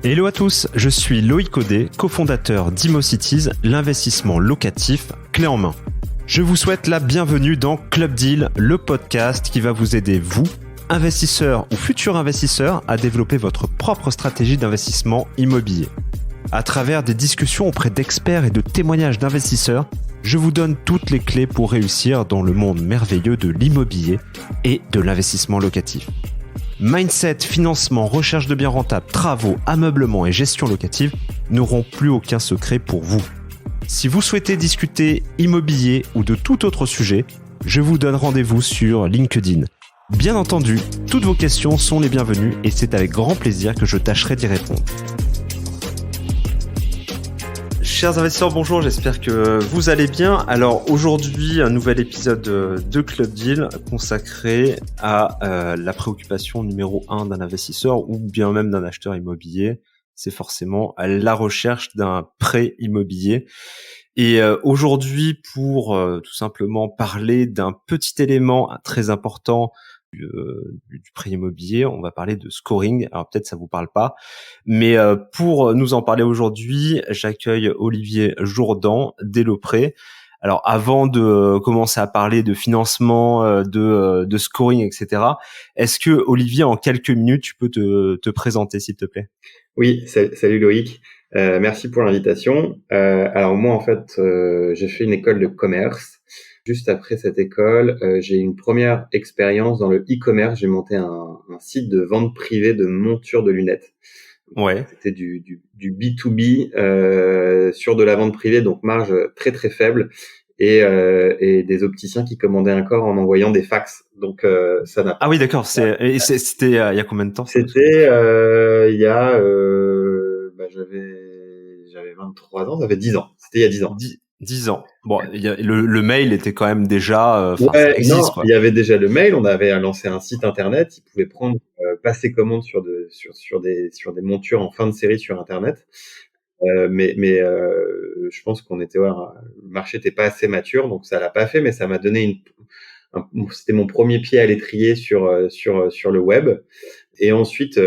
Hello à tous, je suis Loïc Audet, cofondateur d'ImmoCities, l'investissement locatif clé en main. Je vous souhaite la bienvenue dans Club Deal, le podcast qui va vous aider, vous, investisseurs ou futurs investisseurs, à développer votre propre stratégie d'investissement immobilier. À travers des discussions auprès d'experts et de témoignages d'investisseurs, je vous donne toutes les clés pour réussir dans le monde merveilleux de l'immobilier et de l'investissement locatif. Mindset, financement, recherche de biens rentables, travaux, ameublement et gestion locative n'auront plus aucun secret pour vous. Si vous souhaitez discuter immobilier ou de tout autre sujet, je vous donne rendez-vous sur LinkedIn. Bien entendu, toutes vos questions sont les bienvenues et c'est avec grand plaisir que je tâcherai d'y répondre. Chers investisseurs, bonjour, j'espère que vous allez bien. Alors aujourd'hui, un nouvel épisode de Club Deal consacré à la préoccupation numéro 1 d'un investisseur ou bien même d'un acheteur immobilier. C'est forcément à la recherche d'un prêt immobilier. Et aujourd'hui, pour tout simplement parler d'un petit élément très important du prêt immobilier, on va parler de scoring. Alors peut-être ça vous parle pas, mais pour nous en parler aujourd'hui, j'accueille Olivier Jourdan d'Eloprêt. Alors avant de commencer à parler de financement, de scoring, etc., est-ce que Olivier, en quelques minutes, tu peux te présenter, s'il te plaît? Oui, salut Loïc. Merci pour l'invitation. Alors moi, en fait, j'ai fait une école de commerce. Juste après cette école, j'ai eu une première expérience dans le e-commerce. J'ai monté un site de vente privée de montures de lunettes. Ouais. C'était du B2B sur de la vente privée, donc marge très très faible. Et des opticiens qui commandaient un corps en envoyant des fax. Donc ça n'a Ah oui, d'accord. C'était il y a combien de temps? C'était il y a j'avais 23 ans, ça fait 10 ans. C'était il y a 10 ans. 10 ans. Bon, le mail était quand même déjà, ça Ouais, non, existe, quoi. il y avait déjà le mail, on avait lancé un site internet, ils pouvaient prendre passer commande sur des montures en fin de série sur internet. Mais je pense qu'on était le marché était pas assez mature, donc ça l'a pas fait, mais ça m'a donné c'était mon premier pied à l'étrier sur le web. Et ensuite,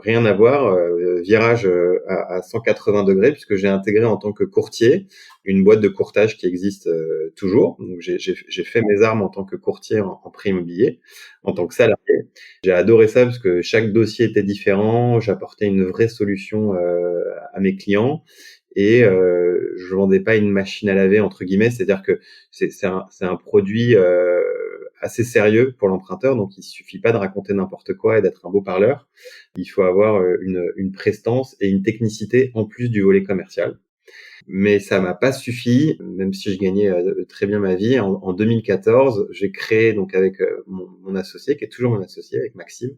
rien à voir, virage à 180 degrés, puisque j'ai intégré en tant que courtier une boîte de courtage qui existe toujours. Donc j'ai fait mes armes en tant que courtier en prêt immobilier, en tant que salarié. J'ai adoré ça parce que chaque dossier était différent, j'apportais une vraie solution à mes clients. Et je vendais pas une machine à laver entre guillemets, c'est-à-dire que c'est un produit assez sérieux pour l'emprunteur, donc il suffit pas de raconter n'importe quoi et d'être un beau parleur. Il faut avoir une prestance et une technicité en plus du volet commercial. Mais ça m'a pas suffi, même si je gagnais très bien ma vie. En 2014, j'ai créé donc avec mon associé, qui est toujours mon associé, avec Maxime,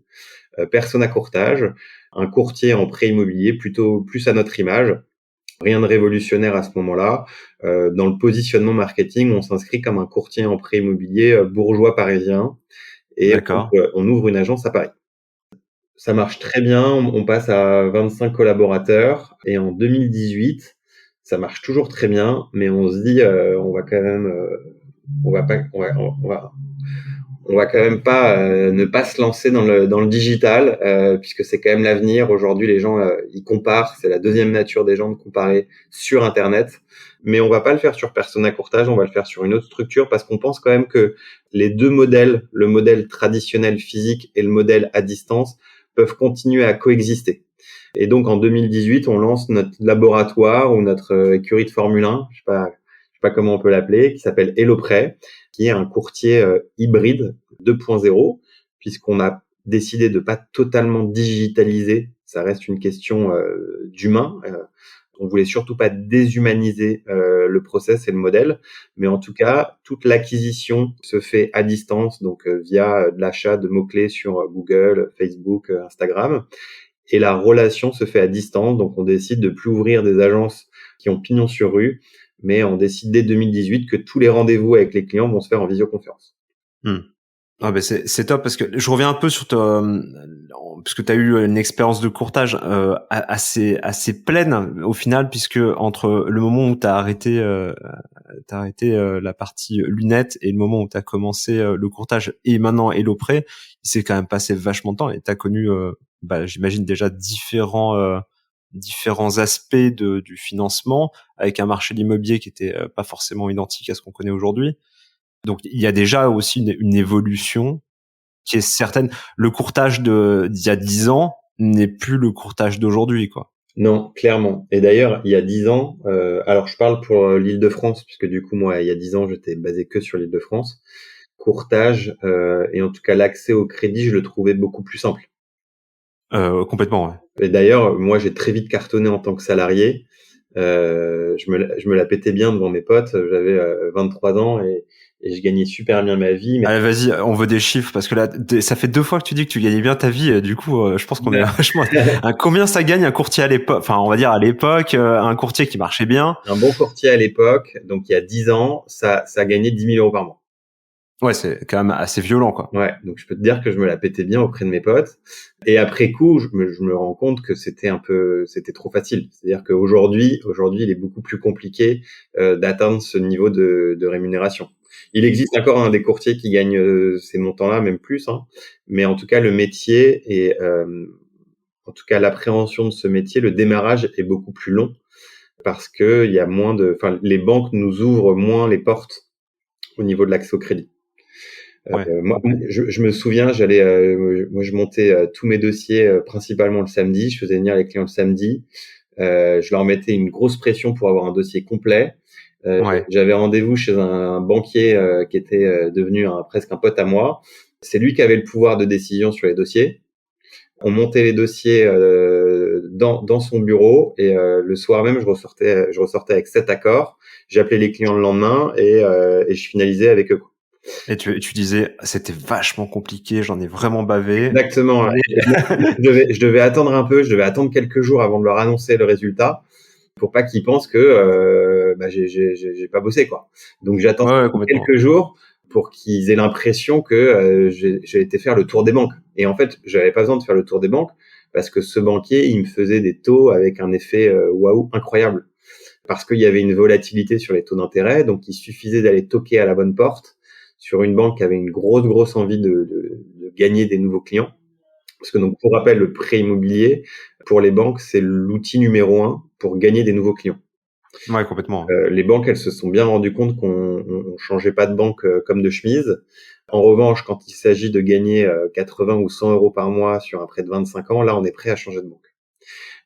Persona Courtage, un courtier en prêt immobilier plutôt plus à notre image. Rien de révolutionnaire à ce moment-là. Dans le positionnement marketing, on s'inscrit comme un courtier en prêt immobilier bourgeois parisien et D'accord. on ouvre une agence à Paris. Ça marche très bien, on passe à 25 collaborateurs et en 2018, ça marche toujours très bien, mais on se dit on va quand même on va quand même pas ne pas se lancer dans le digital puisque c'est quand même l'avenir. Aujourd'hui, les gens ils comparent, c'est la deuxième nature des gens de comparer sur internet, mais on va pas le faire sur Persona Courtage, on va le faire sur une autre structure parce qu'on pense quand même que les deux modèles, le modèle traditionnel physique et le modèle à distance, peuvent continuer à coexister. Et donc en 2018, on lance notre laboratoire ou notre écurie de Formule 1, je sais pas comment on peut l'appeler, qui s'appelle Eloprêt, qui est un courtier hybride 2.0, puisqu'on a décidé de pas totalement digitaliser. Ça reste une question d'humain. On voulait surtout pas déshumaniser le process et le modèle, mais en tout cas, toute l'acquisition se fait à distance, donc via de l'achat de mots-clés sur Google, Facebook, Instagram, et la relation se fait à distance. Donc on décide de plus ouvrir des agences qui ont pignon sur rue, mais on décide dès 2018 que tous les rendez-vous avec les clients vont se faire en visioconférence. Ah ben c'est top parce que je reviens un peu sur parce que tu as eu une expérience de courtage assez pleine au final, puisque entre le moment où tu as arrêté la partie lunettes et le moment où tu as commencé le courtage et maintenant Eloprêt, il s'est quand même passé vachement de temps et tu as connu j'imagine déjà différents différents aspects du financement, avec un marché de l'immobilier qui était pas forcément identique à ce qu'on connaît aujourd'hui. Donc il y a déjà aussi une évolution qui est certaine. Le courtage d'il y a 10 ans n'est plus le courtage d'aujourd'hui, quoi. Non, clairement. Et d'ailleurs, il y a 10 ans, alors je parle pour l'Île-de-France, puisque du coup, moi, il y a 10 ans, j'étais basé que sur l'Île-de-France. Courtage, et en tout cas l'accès au crédit, je le trouvais beaucoup plus simple. Complètement, ouais. Et d'ailleurs, moi, j'ai très vite cartonné en tant que salarié. Je me la pétais bien devant mes potes. J'avais 23 ans et je gagnais super bien ma vie. Mais Allez, vas-y, on veut des chiffres parce que là, ça fait 2 fois que tu dis que tu gagnais bien ta vie. Du coup, je pense qu'on est vachement. Combien ça gagne un courtier à l'époque? Enfin, on va dire à l'époque, un courtier qui marchait bien. un bon courtier à l'époque, donc il y a 10 ans, ça gagnait 10 000 euros par mois. Ouais, c'est quand même assez violent, quoi. Ouais, donc je peux te dire que je me la pétais bien auprès de mes potes. Et après coup, je me rends compte que c'était trop facile. C'est-à-dire qu'aujourd'hui, il est beaucoup plus compliqué d'atteindre ce niveau de rémunération. Il existe encore des courtiers qui gagnent ces montants-là, même plus. Hein. Mais en tout cas, le métier et en tout cas l'appréhension de ce métier, le démarrage est beaucoup plus long parce que il y a les banques nous ouvrent moins les portes au niveau de l'accès au crédit. Ouais. Moi, je me souviens, moi, je montais tous mes dossiers principalement le samedi. Je faisais venir les clients le samedi. Je leur mettais une grosse pression pour avoir un dossier complet. Ouais. J'avais rendez-vous chez un banquier qui était devenu presque un pote à moi. C'est lui qui avait le pouvoir de décision sur les dossiers. On montait les dossiers dans son bureau et le soir même, je ressortais avec 7 accords. J'appelais les clients le lendemain et je finalisais avec eux. Et tu disais, c'était vachement compliqué, j'en ai vraiment bavé. Exactement. Ouais. Je devais attendre un peu, je devais attendre quelques jours avant de leur annoncer le résultat pour pas qu'ils pensent que j'ai pas bossé, quoi. Donc j'attends quelques jours pour qu'ils aient l'impression que j'ai été faire le tour des banques. Et en fait, j'avais pas besoin de faire le tour des banques parce que ce banquier, il me faisait des taux avec un effet waouh incroyable. Parce qu'il y avait une volatilité sur les taux d'intérêt, donc il suffisait d'aller toquer à la bonne porte sur une banque qui avait une grosse envie de gagner des nouveaux clients. Parce que donc, pour rappel, le prêt immobilier, pour les banques, c'est l'outil numéro 1 pour gagner des nouveaux clients. Ouais, complètement. Les banques, elles se sont bien rendues compte qu'on changeait pas de banque comme de chemise. En revanche, quand il s'agit de gagner 80 ou 100 euros par mois sur un prêt de 25 ans, là, on est prêt à changer de banque.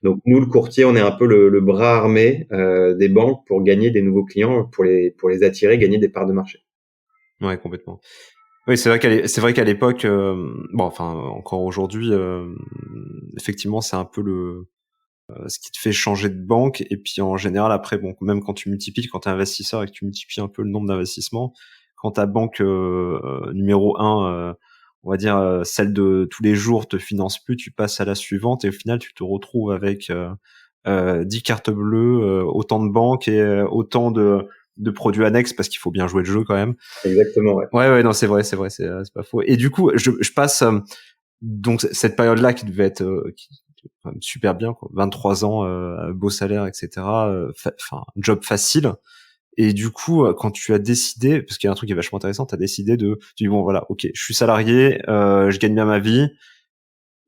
Donc nous, le courtier, on est un peu le bras armé des banques pour gagner des nouveaux clients, pour les attirer, gagner des parts de marché. Ouais, complètement. Oui, c'est vrai qu'à l'époque, encore aujourd'hui, effectivement, c'est un peu ce qui te fait changer de banque. Et puis en général, après, bon, même quand tu multiplies, quand t'es investisseur et que tu multiplies un peu le nombre d'investissements, quand ta banque numéro 1, on va dire celle de tous les jours, te finance plus, tu passes à la suivante et au final, tu te retrouves avec 10 cartes bleues, autant de banques et autant de produits annexes parce qu'il faut bien jouer le jeu quand même. Exactement, ouais. Ouais, non, c'est vrai, c'est pas faux. Et du coup, je passe donc cette période-là qui devait être super bien, quoi. 23 ans, beau salaire, etc. Job facile. Et du coup, quand tu as décidé, parce qu'il y a un truc qui est vachement intéressant, tu dis bon voilà, ok, je suis salarié, je gagne bien ma vie,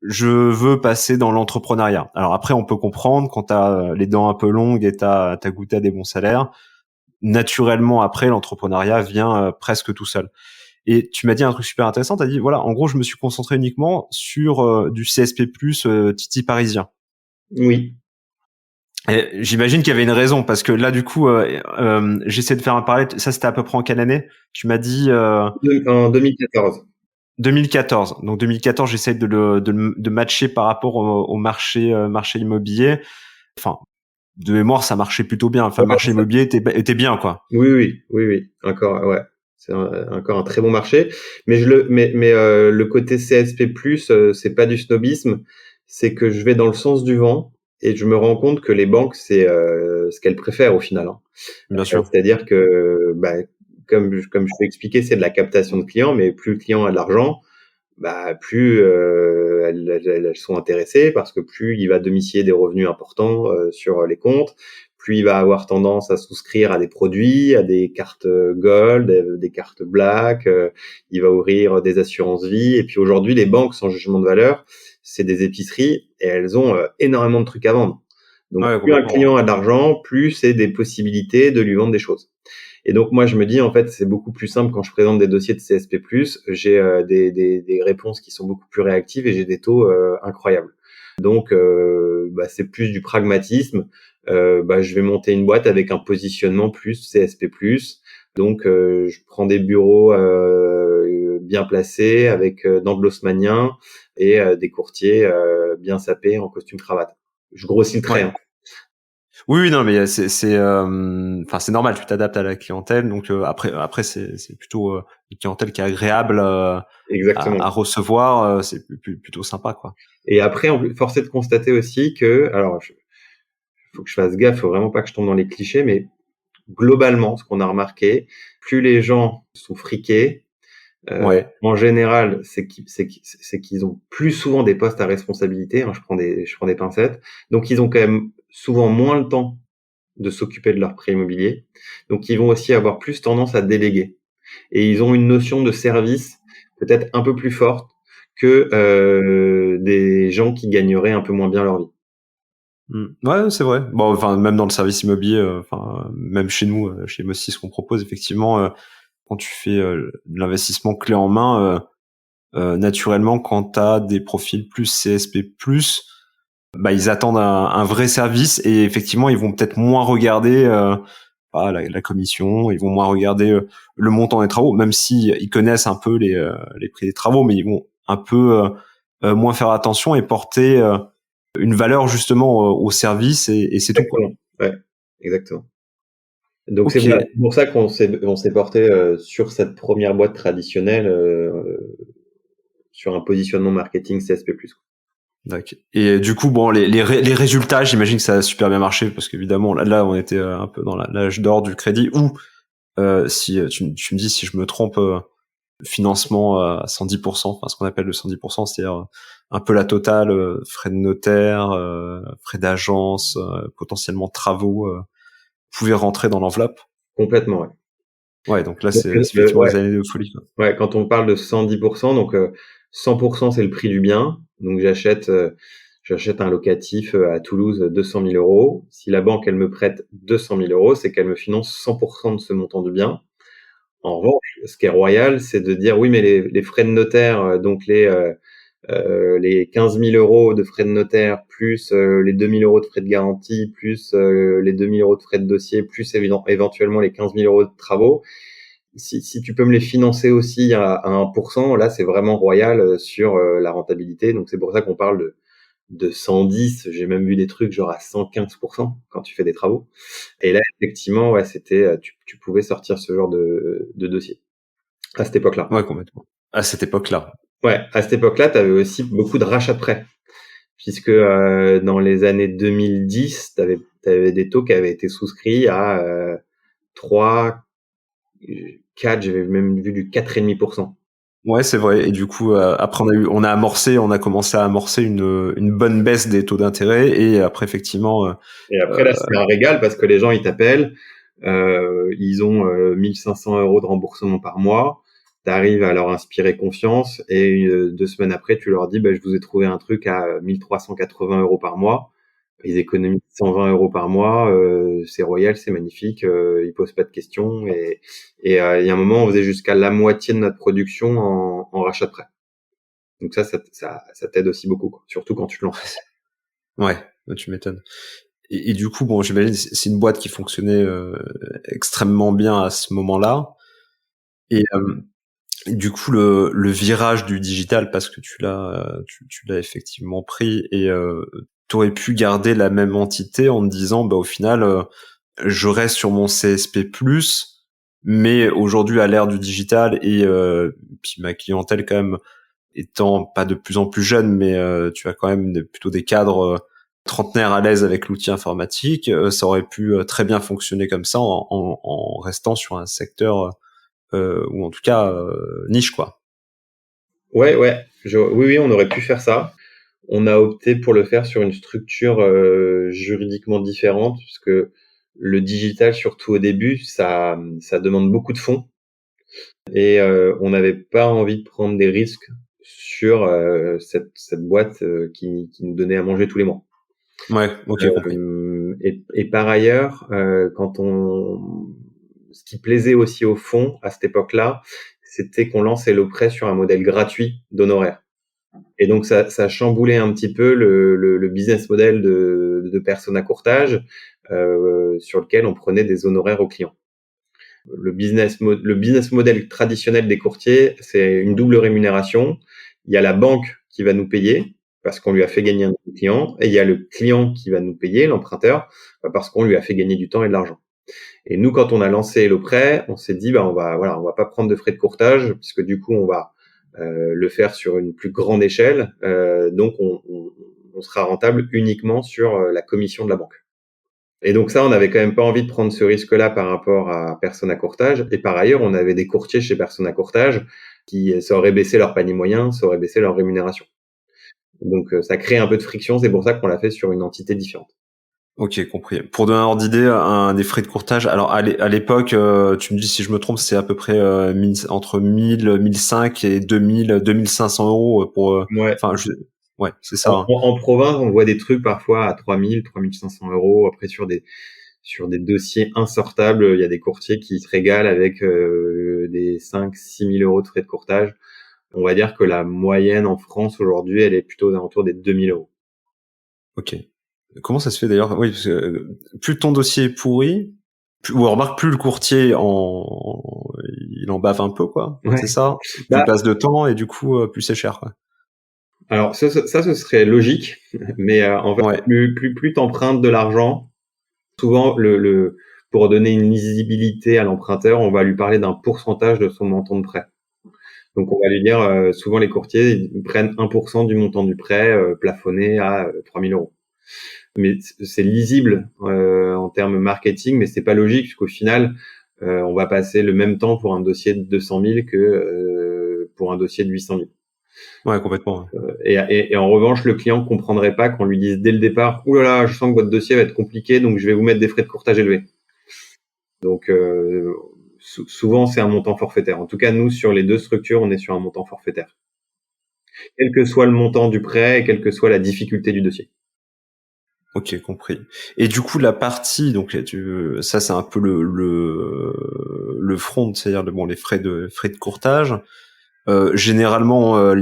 je veux passer dans l'entrepreneuriat. Alors après, on peut comprendre quand t'as les dents un peu longues et t'as goûté à des bons salaires, naturellement après l'entrepreneuriat vient presque tout seul. Et tu m'as dit un truc super intéressant, t'as dit voilà, en gros, je me suis concentré uniquement sur du CSP+, Titi parisien. Oui. Et j'imagine qu'il y avait une raison parce que là du coup j'essaie de faire un parallèle. Ça c'était à peu près en quelle année? Tu m'as dit en 2014. 2014. Donc 2014, j'essaie de matcher par rapport au marché immobilier. Enfin, de mémoire, ça marchait plutôt bien. Enfin, le marché immobilier était bien, quoi. Oui. Encore, ouais. C'est encore un très bon marché. Mais le côté CSP+, c'est pas du snobisme. C'est que je vais dans le sens du vent et je me rends compte que les banques, c'est ce qu'elles préfèrent au final. Hein. Bien sûr. C'est-à-dire que, comme je t'ai expliqué, c'est de la captation de clients, mais plus le client a de l'argent, plus elles sont intéressées parce que plus il va domicilier des revenus importants sur les comptes, plus il va avoir tendance à souscrire à des produits, à des cartes gold, des cartes black, il va ouvrir des assurances vie. Et puis aujourd'hui, les banques, sans jugement de valeur, c'est des épiceries et elles ont énormément de trucs à vendre. Donc, Ouais, plus un complètement. client a de l'argent, plus c'est des possibilités de lui vendre des choses. Et donc, moi, je me dis, en fait, c'est beaucoup plus simple quand je présente des dossiers de CSP+, j'ai des réponses qui sont beaucoup plus réactives et j'ai des taux incroyables. Donc, c'est plus du pragmatisme. Je vais monter une boîte avec un positionnement plus CSP+. Donc, je prends des bureaux bien placés avec dans de l'haussmannien et des courtiers bien sapés en costume cravate. Je grossis le trait, Ouais. hein. Oui, non, mais enfin, c'est normal. Tu t'adaptes à la clientèle, donc après, c'est plutôt une clientèle qui est agréable à Exactement. recevoir. C'est plutôt sympa, quoi. Et après, force est de constater aussi que, alors, faut que je fasse gaffe, faut vraiment pas que je tombe dans les clichés, mais globalement, ce qu'on a remarqué, plus les gens sont friqués, Ouais. en général, c'est qu'ils ont plus souvent des postes à responsabilité, hein, je prends des pincettes. Donc, ils ont quand même souvent moins le temps de s'occuper de leur prêt immobilier. Donc, ils vont aussi avoir plus tendance à déléguer. Et ils ont une notion de service peut-être un peu plus forte que des gens qui gagneraient un peu moins bien leur vie. Ouais, c'est vrai. Bon, enfin, même dans le service immobilier, enfin, même chez nous, chez Mossi, ce qu'on propose, effectivement, quand tu fais de l'investissement clé en main, naturellement, quand t'as des profils plus CSP+, ils attendent un vrai service et effectivement, ils vont peut-être moins regarder la commission, ils vont moins regarder le montant des travaux, même si ils connaissent un peu les prix des travaux, mais ils vont un peu moins faire attention et porter une valeur justement au service et c'est tout, quoi. Exactement. Ouais, exactement. Donc Ok, c'est pour ça on s'est porté sur cette première boîte traditionnelle, sur un positionnement marketing CSP+. d'accord. Et du coup, bon, les résultats, j'imagine que ça a super bien marché parce qu'évidemment, là, on était un peu dans l'âge d'or du crédit ou si tu me dis si je me trompe, financement à 110%, enfin ce qu'on appelle le 110%, c'est-à-dire un peu la totale, frais de notaire, frais d'agence, potentiellement travaux, pouvaient rentrer dans l'enveloppe. Complètement, ouais. Ouais, donc là, Donc, c'est effectivement ouais, des années de folie, quoi. ouais, quand on parle de 110%, donc 100% c'est le prix du bien. Donc j'achète un locatif à Toulouse 200 000 euros. Si la banque elle me prête 200 000 euros, c'est qu'elle me finance 100% de ce montant de bien. En revanche, ce qui est royal, c'est de dire oui, mais les frais de notaire, donc les 15 000 euros de frais de notaire, plus les 2 000 euros de frais de garantie, plus les 2 000 euros de frais de dossier, plus éventuellement les 15 000 euros de travaux. Si tu peux me les financer aussi à 1%, là, c'est vraiment royal sur la rentabilité. Donc, c'est pour ça qu'on parle de 110. J'ai même vu des trucs genre à 115% quand tu fais des travaux. Et là, effectivement, ouais, tu pouvais sortir ce genre de dossier à cette époque-là. Ouais, complètement. À cette époque-là. Ouais, à cette époque-là, tu avais aussi beaucoup de rachats de prêts, puisque dans les années 2010, tu avais des taux qui avaient été souscrits à 3, 4, j'avais même vu du 4,5%. Ouais, c'est vrai. Et du coup, après, on a commencé à amorcer une bonne baisse des taux d'intérêt. Et après, effectivement, Et après, euh, là, c'est un régal parce que les gens, ils t'appellent, ils ont 1500 euros de remboursement par mois. Tu arrives à leur inspirer confiance et 2 semaines après, tu leur dis, je vous ai trouvé un truc à 1380 euros par mois. Ils économisent 120 euros par mois. C'est royal, c'est magnifique. Ils posent pas de questions. Et il y a un moment, on faisait jusqu'à la moitié de notre production en rachat de prêt. Donc ça t'aide aussi beaucoup, quoi. Surtout quand tu te lances. ouais, tu m'étonnes. Et du coup, bon, j'imagine c'est une boîte qui fonctionnait extrêmement bien à ce moment-là. Et du coup, le virage du digital, parce que tu l'as effectivement pris, et t'aurais pu garder la même entité en te disant, au final, je reste sur mon CSP+, mais aujourd'hui, à l'ère du digital, et puis ma clientèle quand même étant pas de plus en plus jeune, mais tu as quand même plutôt des cadres trentenaires à l'aise avec l'outil informatique, ça aurait pu très bien fonctionner comme ça en restant sur un secteur ou en tout cas niche, quoi. Ouais, ouais. Oui, oui, on aurait pu faire ça. On a opté pour le faire sur une structure juridiquement différente, parce que le digital, surtout au début, ça demande beaucoup de fonds. Et on n'avait pas envie de prendre des risques sur cette boîte qui nous donnait à manger tous les mois. Ouais, ok, compris. Et par ailleurs, ce qui plaisait aussi au fond à cette époque-là, c'était qu'on lançait le prêt sur un modèle gratuit d'honoraires. Et donc ça chamboulait un petit peu le business model de Persona Courtage, sur lequel on prenait des honoraires aux clients. Le business model traditionnel des courtiers, c'est une double rémunération. Il y a la banque qui va nous payer parce qu'on lui a fait gagner un client, et il y a le client qui va nous payer, l'emprunteur, parce qu'on lui a fait gagner du temps et de l'argent. Et nous, quand on a lancé le prêt, on s'est dit, on va pas prendre de frais de courtage, puisque du coup, on va le faire sur une plus grande échelle. Donc, on sera rentable uniquement sur la commission de la banque. Et donc ça, on n'avait quand même pas envie de prendre ce risque-là par rapport à Persona Courtage. Et par ailleurs, on avait des courtiers chez Persona Courtage qui ça aurait baissé leur panier moyen, ça aurait baissé leur rémunération. Donc ça crée un peu de friction, c'est pour ça qu'on l'a fait sur une entité différente. Ok, compris. Pour donner un ordre d'idée, des frais de courtage, alors à l'époque, tu me dis si je me trompe, c'est à peu près entre 1000, 1005 et 2000, 2500 euros pour... Ouais. Ouais, c'est ça. Hein. En province, on voit des trucs parfois à 3000, 3500 euros. Après, sur des dossiers insortables, il y a des courtiers qui se régalent avec des 5, 6000 euros de frais de courtage. On va dire que la moyenne en France aujourd'hui, elle est plutôt aux alentours des 2000 euros. Ok. Comment ça se fait d'ailleurs? Oui, parce que plus ton dossier est pourri, ou remarque plus le courtier il en bave un peu, quoi. Ouais. C'est ça. Plus il passe de temps et du coup plus c'est cher, quoi. Alors ça ce serait logique, mais en fait, Ouais. plus t'empruntes de l'argent, souvent pour donner une lisibilité à l'emprunteur, on va lui parler d'un pourcentage de son montant de prêt. Donc on va lui dire, souvent les courtiers ils prennent 1% du montant du prêt, plafonné à 3000 euros. Mais c'est lisible en termes marketing, mais c'est pas logique puisqu'au final, on va passer le même temps pour un dossier de 200 000 que pour un dossier de 800 000. Ouais, complètement. Et en revanche, le client comprendrait pas qu'on lui dise dès le départ, ouh là là, je sens que votre dossier va être compliqué, donc je vais vous mettre des frais de courtage élevés. Donc souvent c'est un montant forfaitaire. En tout cas, nous sur les deux structures, on est sur un montant forfaitaire, quel que soit le montant du prêt et quelle que soit la difficulté du dossier. Ok, compris. Et du coup, la partie, donc ça c'est un peu le front, c'est-à-dire les frais de courtage. Généralement,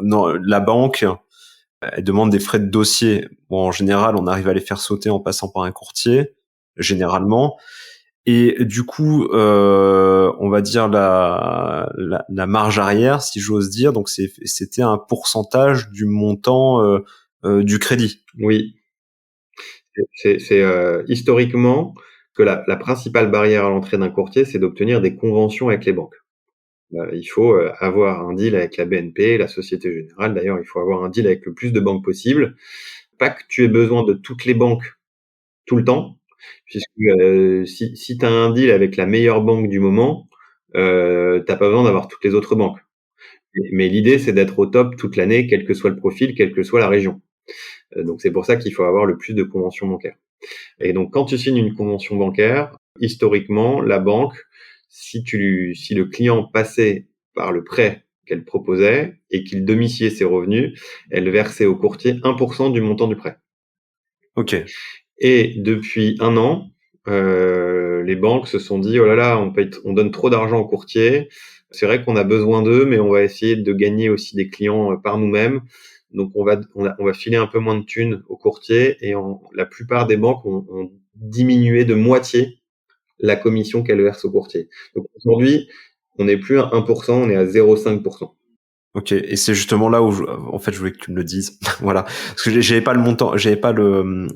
non, la banque, elle demande des frais de dossier. Bon, en général, on arrive à les faire sauter en passant par un courtier, généralement. Et du coup, on va dire la marge arrière, si j'ose dire. Donc c'était un pourcentage du montant du crédit. Oui, c'est historiquement que la principale barrière à l'entrée d'un courtier, c'est d'obtenir des conventions avec les banques. Il faut avoir un deal avec la BNP, la Société Générale. D'ailleurs, il faut avoir un deal avec le plus de banques possible. Pas que tu aies besoin de toutes les banques tout le temps, puisque si tu as un deal avec la meilleure banque du moment, t'as pas besoin d'avoir toutes les autres banques. Mais l'idée, c'est d'être au top toute l'année, quel que soit le profil, quelle que soit la région. Donc c'est pour ça qu'il faut avoir le plus de conventions bancaires. Et donc quand tu signes une convention bancaire, historiquement, la banque, si le client passait par le prêt qu'elle proposait et qu'il domiciliait ses revenus, elle versait au courtier 1% du montant du prêt. Ok. Et depuis 1 an, les banques se sont dit, oh là là, on donne trop d'argent au courtier. C'est vrai qu'on a besoin d'eux, mais on va essayer de gagner aussi des clients par nous-mêmes. Donc on va filer un peu moins de thunes au courtier, et la plupart des banques ont diminué de moitié la commission qu'elles versent au courtier. Donc aujourd'hui, on n'est plus à 1%, on est à 0,5%. Ok, et c'est justement là où en fait je voulais que tu me le dises. Voilà, parce que j'avais pas le montant, j'avais pas le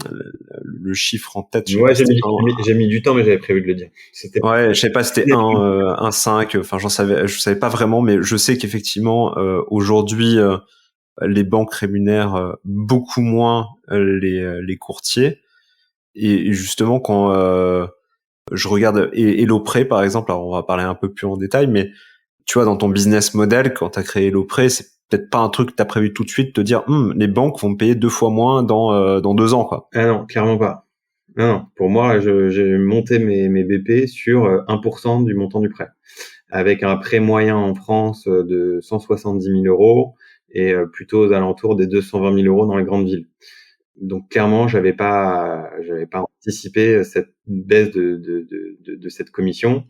chiffre en tête. Ouais, j'ai mis du temps, mais j'avais prévu de le dire. Ouais, je sais pas si c'était 1,5. Enfin, je savais pas vraiment, mais je sais qu'effectivement aujourd'hui les banques rémunèrent beaucoup moins les courtiers. Et justement quand je regarde HelloPrêt par exemple, alors on va parler un peu plus en détail, mais tu vois, dans ton business model, quand tu as créé HelloPrêt, c'est peut-être pas un truc que tu as prévu tout de suite, te dire les banques vont me payer 2 fois moins dans 2 ans, quoi. Ah non, clairement pas. Non. Pour moi, j'ai monté mes BP sur 1% du montant du prêt, avec un prêt moyen en France de 170 000 euros et plutôt aux alentours des 220 000 euros dans les grandes villes. Donc clairement, j'avais pas anticipé cette baisse de cette commission.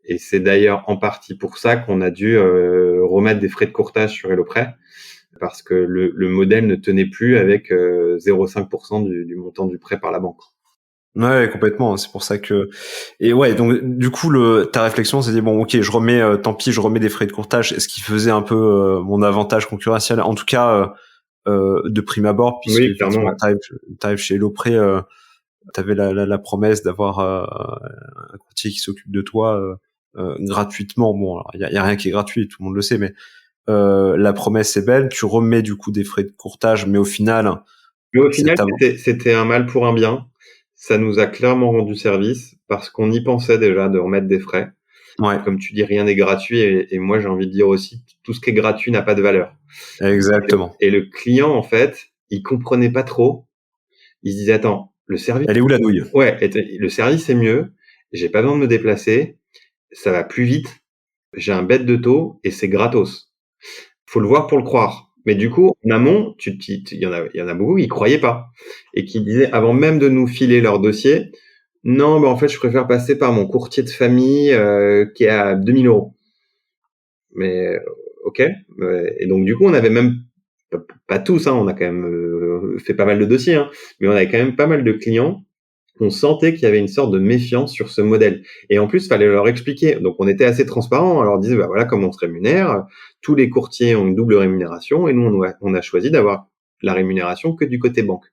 Et c'est d'ailleurs en partie pour ça qu'on a dû remettre des frais de courtage sur HelloPrêt, parce que le modèle ne tenait plus avec 0,5% du montant du prêt par la banque. Ouais, complètement. C'est pour ça que, et ouais, donc du coup, ta réflexion, c'est dit bon, ok, je remets, tant pis, je remets des frais de courtage, ce qui faisait un peu mon avantage concurrentiel, en tout cas de prime abord, puisque Oui, clairement, effectivement, ouais. t'arrives chez HelloPrêt, t'avais la promesse d'avoir un courtier qui s'occupe de toi gratuitement. Bon, il y a rien qui est gratuit, tout le monde le sait, mais la promesse est belle. Tu remets du coup des frais de courtage, mais au final, Mais au final, c'était un mal pour un bien. Ça nous a clairement rendu service parce qu'on y pensait déjà de remettre des frais. ouais, Comme tu dis, rien n'est gratuit, et moi j'ai envie de dire aussi, tout ce qui est gratuit n'a pas de valeur. exactement. Et le client, en fait, il comprenait pas trop. Il se disait, attends, le service, Elle est où la douille? ouais, le service est mieux, j'ai pas besoin de me déplacer, ça va plus vite, j'ai un bête de taux et c'est gratos. Faut le voir pour le croire. Mais du coup, en amont, il y en a beaucoup qui croyaient pas et qui disaient, avant même de nous filer leur dossier, non, en fait, je préfère passer par mon courtier de famille qui est à 2 000 euros. Mais ok. Et donc du coup, on avait même pas tous, hein, on a quand même fait pas mal de dossiers, hein, mais on avait quand même pas mal de clients. On sentait qu'il y avait une sorte de méfiance sur ce modèle. Et en plus, il fallait leur expliquer. Donc, on était assez transparent. On leur disait, bah voilà comment on se rémunère. Tous les courtiers ont une double rémunération et nous, on a choisi d'avoir la rémunération que du côté banque.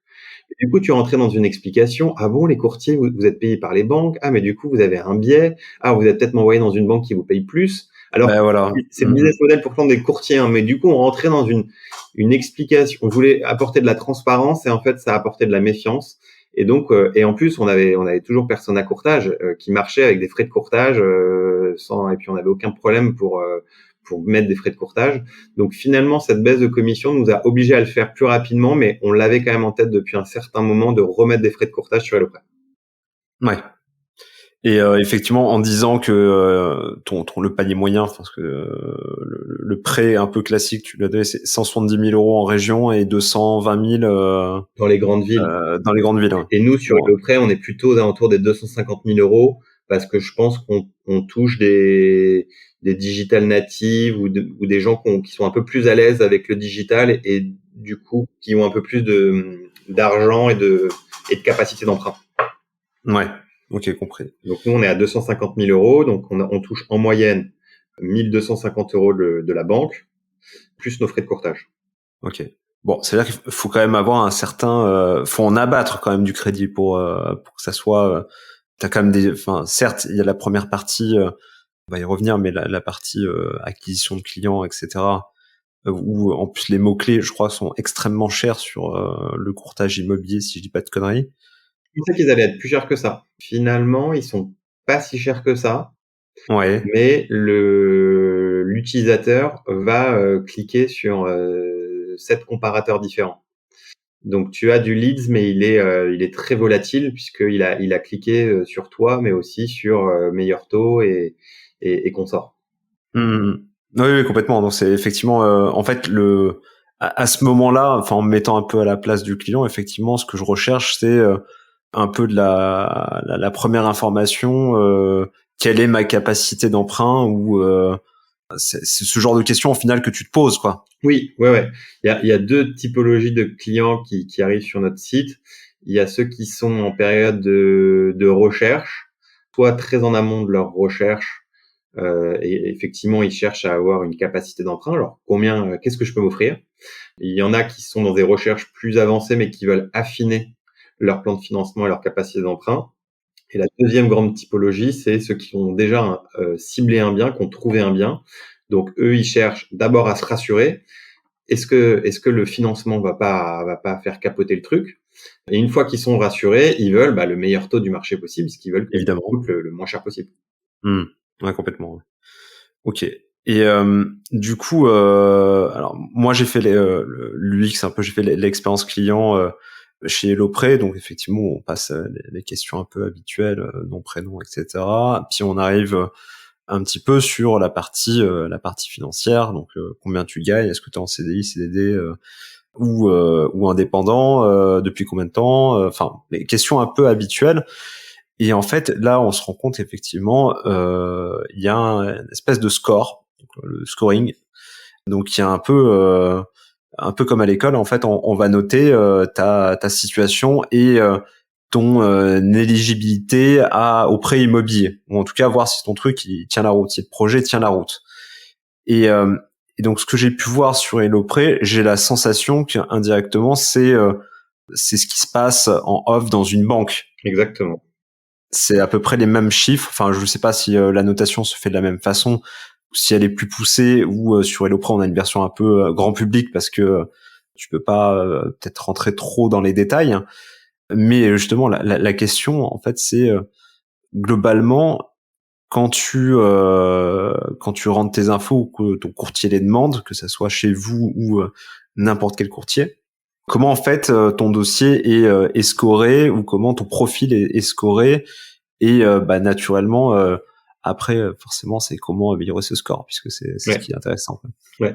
Et du coup, tu rentrais dans une explication. Ah bon, les courtiers, vous êtes payés par les banques. Ah, mais du coup, vous avez un biais. Ah, vous êtes peut-être envoyé dans une banque qui vous paye plus. Alors, Ben voilà. c'est le business model pourtant des courtiers, hein, mais du coup, on rentrait dans une explication. On voulait apporter de la transparence et en fait, ça apportait de la méfiance. Et donc, et en plus, on avait toujours personne à courtage qui marchait avec des frais de courtage et puis on n'avait aucun problème pour mettre des frais de courtage. Donc finalement, cette baisse de commission nous a obligés à le faire plus rapidement, mais on l'avait quand même en tête depuis un certain moment de remettre des frais de courtage sur HelloPrêt. Ouais. Et effectivement, en disant que le panier moyen, parce que le prêt un peu classique, tu l'as donné, c'est 170 000 euros en région et 220 000 Dans les grandes villes. Dans les grandes villes. Et nous, sur Bon. HelloPrêt, on est plutôt aux alentours des 250 000 euros parce que je pense qu'on touche des digital natives ou des gens qui sont un peu plus à l'aise avec le digital et du coup, qui ont un peu plus d'argent et de capacité d'emprunt. Ouais. Ok, compris. Donc nous, on est à 250 000 euros, donc on touche en moyenne 1 250 euros de la banque, plus nos frais de courtage. Ok. Bon, c'est-à-dire qu'il faut quand même avoir un certain, faut en abattre quand même du crédit pour que ça soit. T'as quand même enfin, certes, il y a la première partie, on va y revenir, mais la partie acquisition de clients, etc. Où en plus les mots clés, je crois, sont extrêmement chers sur le courtage immobilier, si je dis pas de conneries. Je pensais qu'ils allaient être plus chers que ça. Finalement, ils sont pas si chers que ça. Ouais. Mais l'utilisateur va cliquer sur 7 comparateurs différents. Donc tu as du leads, mais il est très volatile puisqu'il a cliqué sur toi, mais aussi sur meilleur taux et consorts. Mmh. Oui, oui, complètement. Donc c'est effectivement, en fait, à ce moment-là, enfin en me mettant un peu à la place du client, effectivement, ce que je recherche, c'est un peu de la première information. Quelle est ma capacité d'emprunt, ou c'est ce genre de questions au final que tu te poses, quoi. Oui, ouais. Il y a deux typologies de clients qui arrivent sur notre site. Il y a ceux qui sont en période de recherche, soit très en amont de leur recherche. Et effectivement, ils cherchent à avoir une capacité d'emprunt. Alors, qu'est-ce que je peux m'offrir? Il y en a qui sont dans des recherches plus avancées, mais qui veulent affiner leur plan de financement et leur capacité d'emprunt. Et la deuxième grande typologie, c'est ceux qui ont déjà ciblé un bien, qui ont trouvé un bien. Donc, eux, ils cherchent d'abord à se rassurer. Est-ce que le financement va pas faire capoter le truc? Et une fois qu'ils sont rassurés, ils veulent le meilleur taux du marché possible, parce qu'ils veulent que ça Évidemment. coûte le moins cher possible. Ouais, complètement. Ouais. Ok. Et du coup, alors moi j'ai fait l'UX un peu, j'ai fait l'expérience client chez HelloPrêt, donc effectivement on passe les questions un peu habituelles, nom, prénom, etc. Puis on arrive un petit peu sur la partie financière, donc combien tu gagnes, est-ce que tu es en CDI, CDD ou indépendant, depuis combien de temps, enfin les questions un peu habituelles. Et en fait, là, on se rend compte effectivement, il y a une espèce de score, donc, le scoring. Donc il y a un peu comme à l'école, en fait, on va noter ta situation et ton éligibilité au prêt immobilier, ou en tout cas voir si ton truc il tient la route, si le projet tient la route. Et, euh, et donc ce que j'ai pu voir sur HelloPrêt, j'ai la sensation qu'indirectement c'est ce qui se passe en off dans une banque. Exactement. C'est à peu près les mêmes chiffres. Enfin, je sais pas si la notation se fait de la même façon, si elle est plus poussée, ou sur HelloPrêt on a une version un peu grand public parce que tu peux pas peut-être rentrer trop dans les détails. Mais justement, la question en fait, c'est globalement quand tu rentres tes infos ou que ton courtier les demande, que ça soit chez vous ou n'importe quel courtier, comment en fait ton dossier est scoré, ou comment ton profil est scoré, et naturellement après forcément c'est comment améliorer ce score, puisque c'est ce qui est intéressant. Ouais.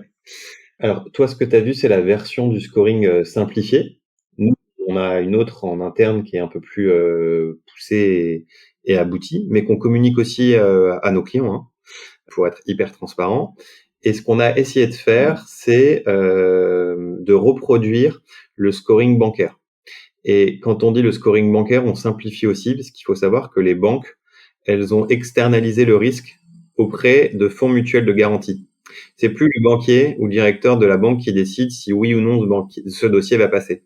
Alors toi, ce que tu as vu, c'est la version du scoring simplifié. Nous, on a une autre en interne qui est un peu plus poussée et aboutie, mais qu'on communique aussi à nos clients, hein, pour être hyper transparent. Et ce qu'on a essayé de faire, c'est de reproduire le scoring bancaire. Et quand on dit le scoring bancaire, on simplifie aussi, parce qu'il faut savoir que les banques, elles ont externalisé le risque auprès de fonds mutuels de garantie. C'est plus le banquier ou le directeur de la banque qui décide si oui ou non ce dossier va passer.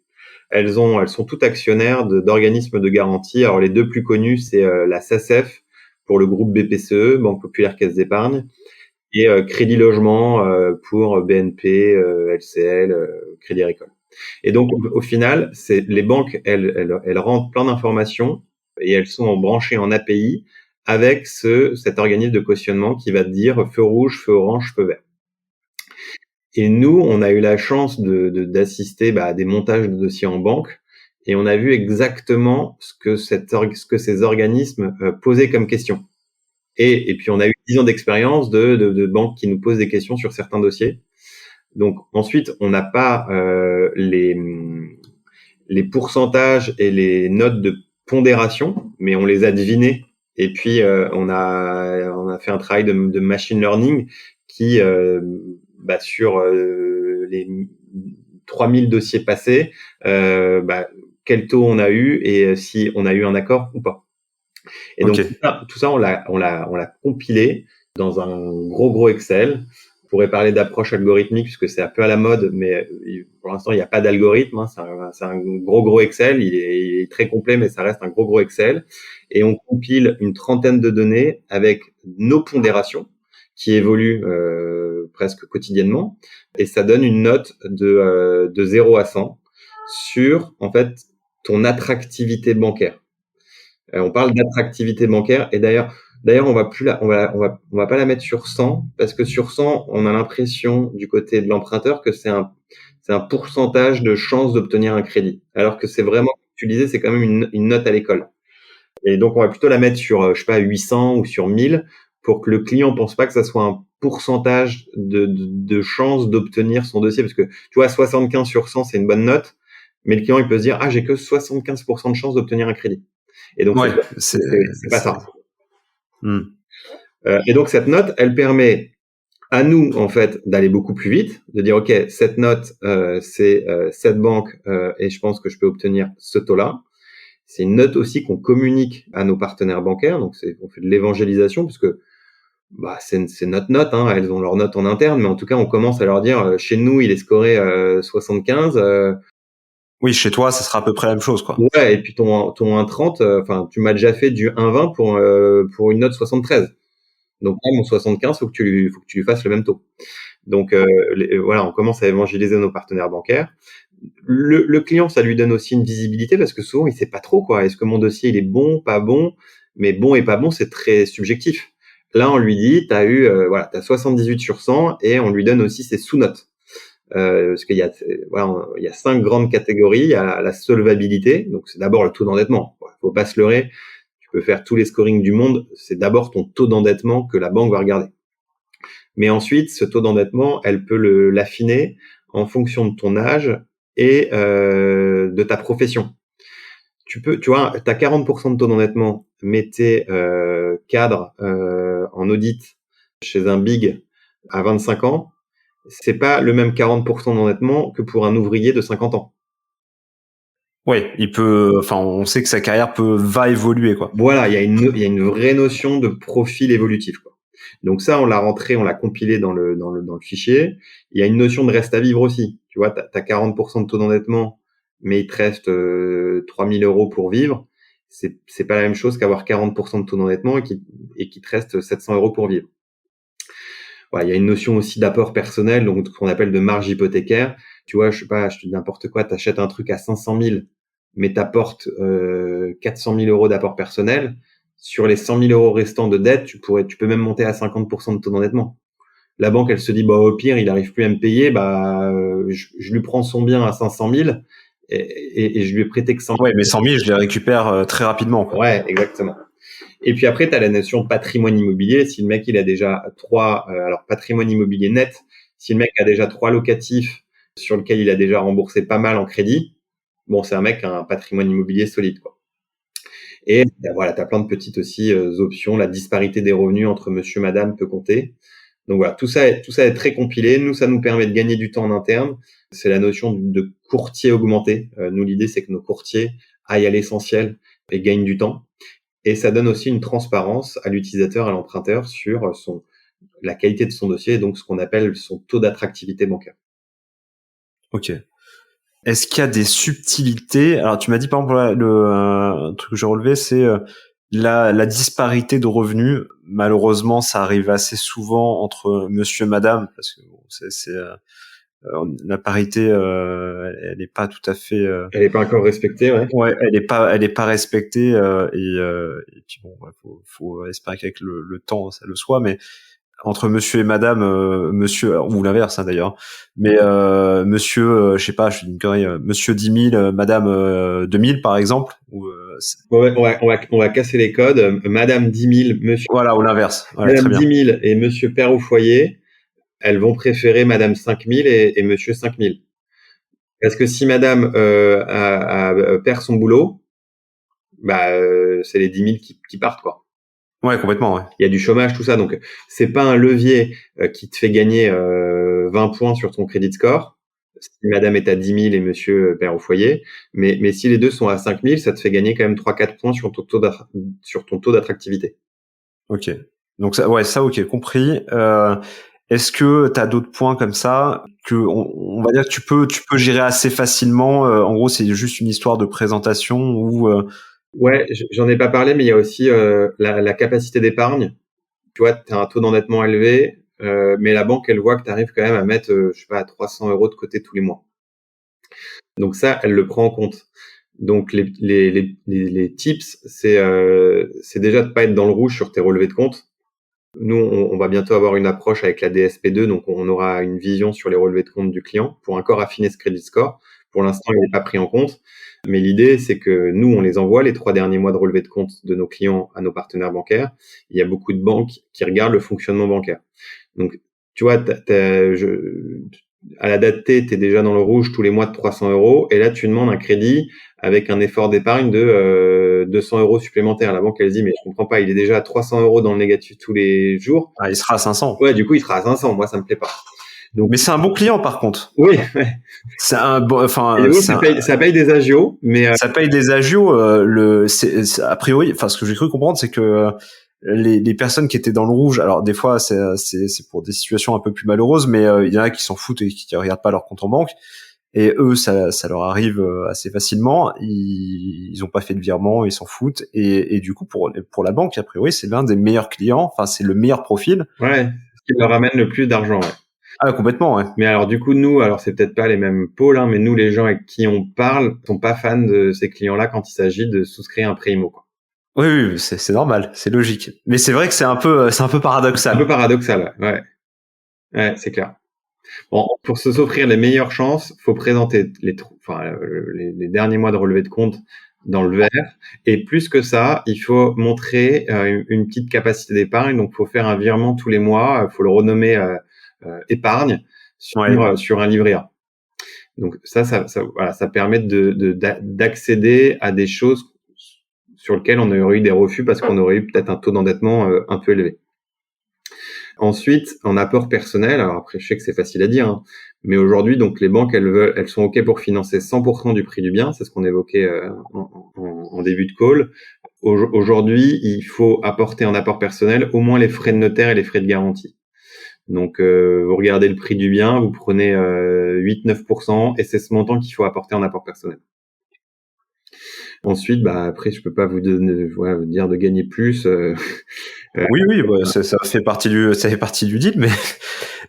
Elles sont toutes actionnaires d'organismes de garantie. Alors les deux plus connus, c'est la SACEF pour le groupe BPCE, Banque Populaire Caisse d'Épargne, et Crédit Logement pour BNP, LCL, Crédit Agricole. Et donc au final, c'est les banques, elles rentrent plein d'informations et elles sont branchées en API avec cet organisme de cautionnement qui va te dire feu rouge, feu orange, feu vert. Et nous, on a eu la chance d'assister à des montages de dossiers en banque, et on a vu exactement ce que ces organismes posaient comme question. Et puis on a eu 10 ans d'expérience de banques qui nous posent des questions sur certains dossiers. Donc ensuite, on n'a pas les pourcentages et les notes de pondération, mais on les a devinés. Et puis on a fait un travail de machine learning qui sur les 3000 dossiers passés, quel taux on a eu et si on a eu un accord ou pas. Et donc tout ça on l'a compilé dans un gros Excel. On pourrait parler d'approche algorithmique puisque c'est un peu à la mode, mais pour l'instant il n'y a pas d'algorithme, hein. C'est un gros Excel. Il est très complet, mais ça reste un gros Excel. Et on compile une trentaine de données avec nos pondérations qui évoluent presque quotidiennement, et ça donne une note de 0 à 100 sur en fait ton attractivité bancaire. On parle d'attractivité bancaire, et d'ailleurs on va pas la mettre sur 100, parce que sur 100 on a l'impression du côté de l'emprunteur que c'est un pourcentage de chance d'obtenir un crédit, alors que c'est vraiment, comme tu disais, c'est quand même une note à l'école. Et donc on va plutôt la mettre sur 800 ou sur 1000, pour que le client pense pas que ça soit un pourcentage de chance d'obtenir son dossier, parce que tu vois, 75 sur 100 c'est une bonne note, mais le client il peut se dire j'ai que 75% de chance d'obtenir un crédit. Et donc c'est pas ça. Et donc cette note, elle permet à nous en fait d'aller beaucoup plus vite, de dire ok, cette note c'est cette banque et je pense que je peux obtenir ce taux-là. C'est une note aussi qu'on communique à nos partenaires bancaires, donc on fait de l'évangélisation, puisque c'est notre note, hein, elles ont leur note en interne, mais en tout cas on commence à leur dire chez nous il est scoré 75. Oui, chez toi, ça sera à peu près la même chose, quoi. Ouais, et puis ton 1,30, tu m'as déjà fait du 1,20 pour une note 73. Donc là, mon 75, faut que tu lui fasses le même taux. Donc voilà, on commence à évangéliser nos partenaires bancaires. Le client, ça lui donne aussi une visibilité, parce que souvent il sait pas trop quoi. Est-ce que mon dossier il est bon, pas bon? Mais bon et pas bon, c'est très subjectif. Là, on lui dit, t'as 78 sur 100, et on lui donne aussi ses sous-notes. Parce qu'il y a 5 grandes catégories. Il y a la solvabilité, donc c'est d'abord le taux d'endettement. Faut pas se leurrer. peux faire tous les scorings du monde. C'est d'abord ton taux d'endettement que la banque va regarder. Mais ensuite, ce taux d'endettement, elle peut l'affiner en fonction de ton âge et de ta profession. Tu vois, t'as 40% de taux d'endettement, mais t'es cadre en audit chez un big à 25 ans, c'est pas le même 40% d'endettement que pour un ouvrier de 50 ans. Ouais, on sait que sa carrière va évoluer, quoi. Voilà, il y a une vraie notion de profil évolutif, quoi. Donc ça, on l'a compilé dans le fichier. Il y a une notion de reste à vivre aussi. Tu vois, t'as 40% de taux d'endettement, mais il te reste 3 000 euros pour vivre. C'est pas la même chose qu'avoir 40% de taux d'endettement et qu'il te reste 700 euros pour vivre. Voilà, il y a une notion aussi d'apport personnel, donc ce qu'on appelle de marge hypothécaire. Tu vois, je te dis n'importe quoi, t'achètes un truc à 500 000, mais t'apportes 400 000 euros d'apport personnel. Sur les 100 000 euros restants de dette, tu peux même monter à 50% de taux d'endettement. La banque, elle se dit, bah au pire, il arrive plus à me payer, je lui prends son bien à 500 000 et je lui ai prêté que 100 000. Ouais, mais 100 000, je les récupère très rapidement, quoi. Ouais, exactement. Et puis après, tu as la notion de patrimoine immobilier. Si le mec, il a déjà alors patrimoine immobilier net, si le mec a déjà 3 locatifs sur lesquels il a déjà remboursé pas mal en crédit, bon, c'est un mec qui a un patrimoine immobilier solide, quoi. Et voilà, tu as plein de petites aussi options. La disparité des revenus entre monsieur, madame peut compter. Donc voilà, tout ça est très compilé. Nous, ça nous permet de gagner du temps en interne. C'est la notion de courtier augmenté. Nous, l'idée, c'est que nos courtiers aillent à l'essentiel et gagnent du temps. Et ça donne aussi une transparence à l'utilisateur, à l'emprunteur sur la qualité de son dossier, donc ce qu'on appelle son taux d'attractivité bancaire. Ok. Est-ce qu'il y a des subtilités? Alors, tu m'as dit, par exemple, un truc que j'ai relevé, c'est la disparité de revenus. Malheureusement, ça arrive assez souvent entre monsieur et madame, parce que bon, la parité, elle n'est pas tout à fait. Elle n'est pas encore respectée, ouais. Ouais, elle est pas respectée et puis bon, faut espérer qu'avec le temps, ça le soit, mais entre monsieur et madame, monsieur, ou l'inverse hein, d'ailleurs, mais monsieur, je sais pas, je suis une connerie, monsieur 10 000, madame 2 000 par exemple, ou on va casser les codes. Madame 10 000, monsieur. Voilà, ou l'inverse. Voilà, Madame très bien. 10 000 et monsieur père au foyer, elles vont préférer madame 5 000 et monsieur 5 000. Parce que si madame perd son boulot, c'est les 10 000 qui partent, quoi. Ouais, complètement, ouais. Il y a du chômage, tout ça. Donc, c'est pas un levier qui te fait gagner 20 points sur ton crédit score. Si madame est à 10 000 et monsieur perd au foyer. Mais si les deux sont à 5 000, ça te fait gagner quand même 3-4 points sur ton taux d'attractivité. Ok. Donc, ça, ok, compris. Est-ce que tu as d'autres points comme ça que on va dire que tu peux gérer assez facilement? En gros, c'est juste une histoire de présentation ou Ouais, j'en ai pas parlé, mais il y a aussi la capacité d'épargne. Tu vois, tu as un taux d'endettement élevé, mais la banque, elle voit que tu arrives quand même à mettre, je sais pas, 300 euros de côté tous les mois. Donc ça, elle le prend en compte. Donc les tips, c'est déjà de pas être dans le rouge sur tes relevés de compte. Nous, on va bientôt avoir une approche avec la DSP2, donc on aura une vision sur les relevés de compte du client pour encore affiner ce crédit score. Pour l'instant, il n'est pas pris en compte. Mais l'idée, c'est que nous, on les envoie les 3 derniers mois de relevés de compte de nos clients à nos partenaires bancaires. Il y a beaucoup de banques qui regardent le fonctionnement bancaire. Donc, tu vois, à la date T, tu es déjà dans le rouge tous les mois de 300 euros. Et là, tu demandes un crédit avec un effort d'épargne de 200 euros supplémentaires. La banque, elle dit, mais je comprends pas, il est déjà à 300 euros dans le négatif tous les jours. il sera à 500. Ouais, du coup, il sera à 500. Moi, ça me plaît pas. Donc, mais c'est un bon client, par contre. Oui, ouais. C'est un bon, ça paye des agios, mais ça paye des agios. A priori, enfin, ce que j'ai cru comprendre, c'est que les personnes qui étaient dans le rouge, alors des fois c'est pour des situations un peu plus malheureuses, mais il y en a qui s'en foutent et qui regardent pas leur compte en banque. Et eux, ça leur arrive assez facilement. Ils ont pas fait de virement, ils s'en foutent. Et du coup, pour la banque, a priori, c'est l'un des meilleurs clients. Enfin, c'est le meilleur profil. Ouais, ce qui leur amène le plus d'argent. Ouais. Ah, complètement, ouais. Mais alors, du coup, nous, alors c'est peut-être pas les mêmes pôles, hein, mais nous, les gens avec qui on parle, sont pas fans de ces clients-là quand il s'agit de souscrire un prêt IMO, quoi. Oui, c'est normal, c'est logique. Mais c'est vrai que c'est un peu paradoxal. Un peu paradoxal, ouais. Ouais, c'est clair. Bon, pour s'offrir les meilleures chances, faut présenter les derniers mois de relevé de compte dans le vert. Et plus que ça, il faut montrer une petite capacité d'épargne. Donc, il faut faire un virement tous les mois. Il faut le renommer épargne sur un livret A. Donc voilà, ça permet d'accéder à des choses sur lesquelles on aurait eu des refus parce qu'on aurait eu peut-être un taux d'endettement un peu élevé. Ensuite, en apport personnel, alors après je sais que c'est facile à dire, hein, mais aujourd'hui donc les banques elles sont ok pour financer 100% du prix du bien, c'est ce qu'on évoquait en début de call. Aujourd'hui, il faut apporter en apport personnel au moins les frais de notaire et les frais de garantie. Donc, vous regardez le prix du bien, vous prenez 8-9%, et c'est ce montant qu'il faut apporter en apport personnel. Ensuite, après, je peux pas vous dire de gagner plus. Oui, ça fait partie du deal,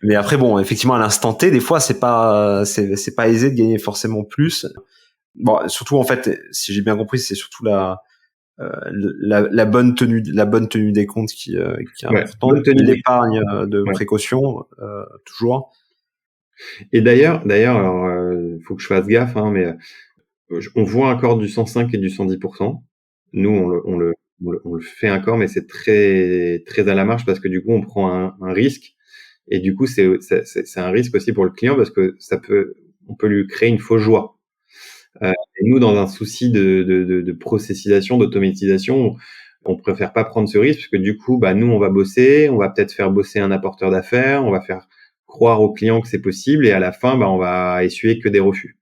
mais après bon, effectivement, à l'instant T, des fois, c'est pas aisé de gagner forcément plus. Bon, surtout en fait, si j'ai bien compris, c'est surtout la bonne tenue des comptes qui est importante, l'épargne de précaution toujours. Et d'ailleurs, alors faut que je fasse gaffe, hein, mais on voit encore du 105 et du 110%. Nous, on le fait encore, mais c'est très très à la marge parce que du coup, on prend un risque, et du coup, c'est un risque aussi pour le client parce que on peut lui créer une fausse joie. Et nous, dans un souci de processisation, d'automatisation, on préfère pas prendre ce risque parce que du coup, nous, on va bosser, on va peut-être faire bosser un apporteur d'affaires, on va faire croire au client que c'est possible, et à la fin, on va essuyer que des refus.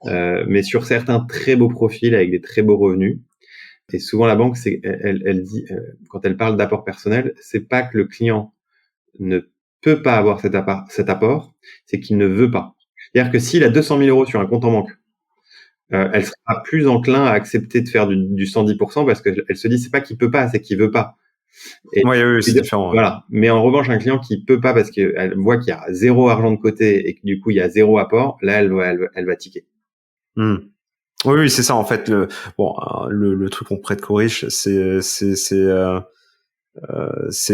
Mais sur certains très beaux profils avec des très beaux revenus, et souvent la banque, elle dit, quand elle parle d'apport personnel, c'est pas que le client ne peut pas avoir cet apport, c'est qu'il ne veut pas. C'est-à-dire que s'il a 200 000 euros sur un compte en banque, elle sera plus enclin à accepter de faire du 110% parce qu'elle se dit, c'est pas qu'il peut pas, c'est qu'il veut pas. Et oui, c'est différent. Voilà. Mais en revanche, un client qui peut pas parce qu'elle voit qu'il y a zéro argent de côté et que du coup il y a zéro apport, là elle va tiquer. Oui, c'est ça en fait. Le truc qu'on prête qu'aux riches, c'est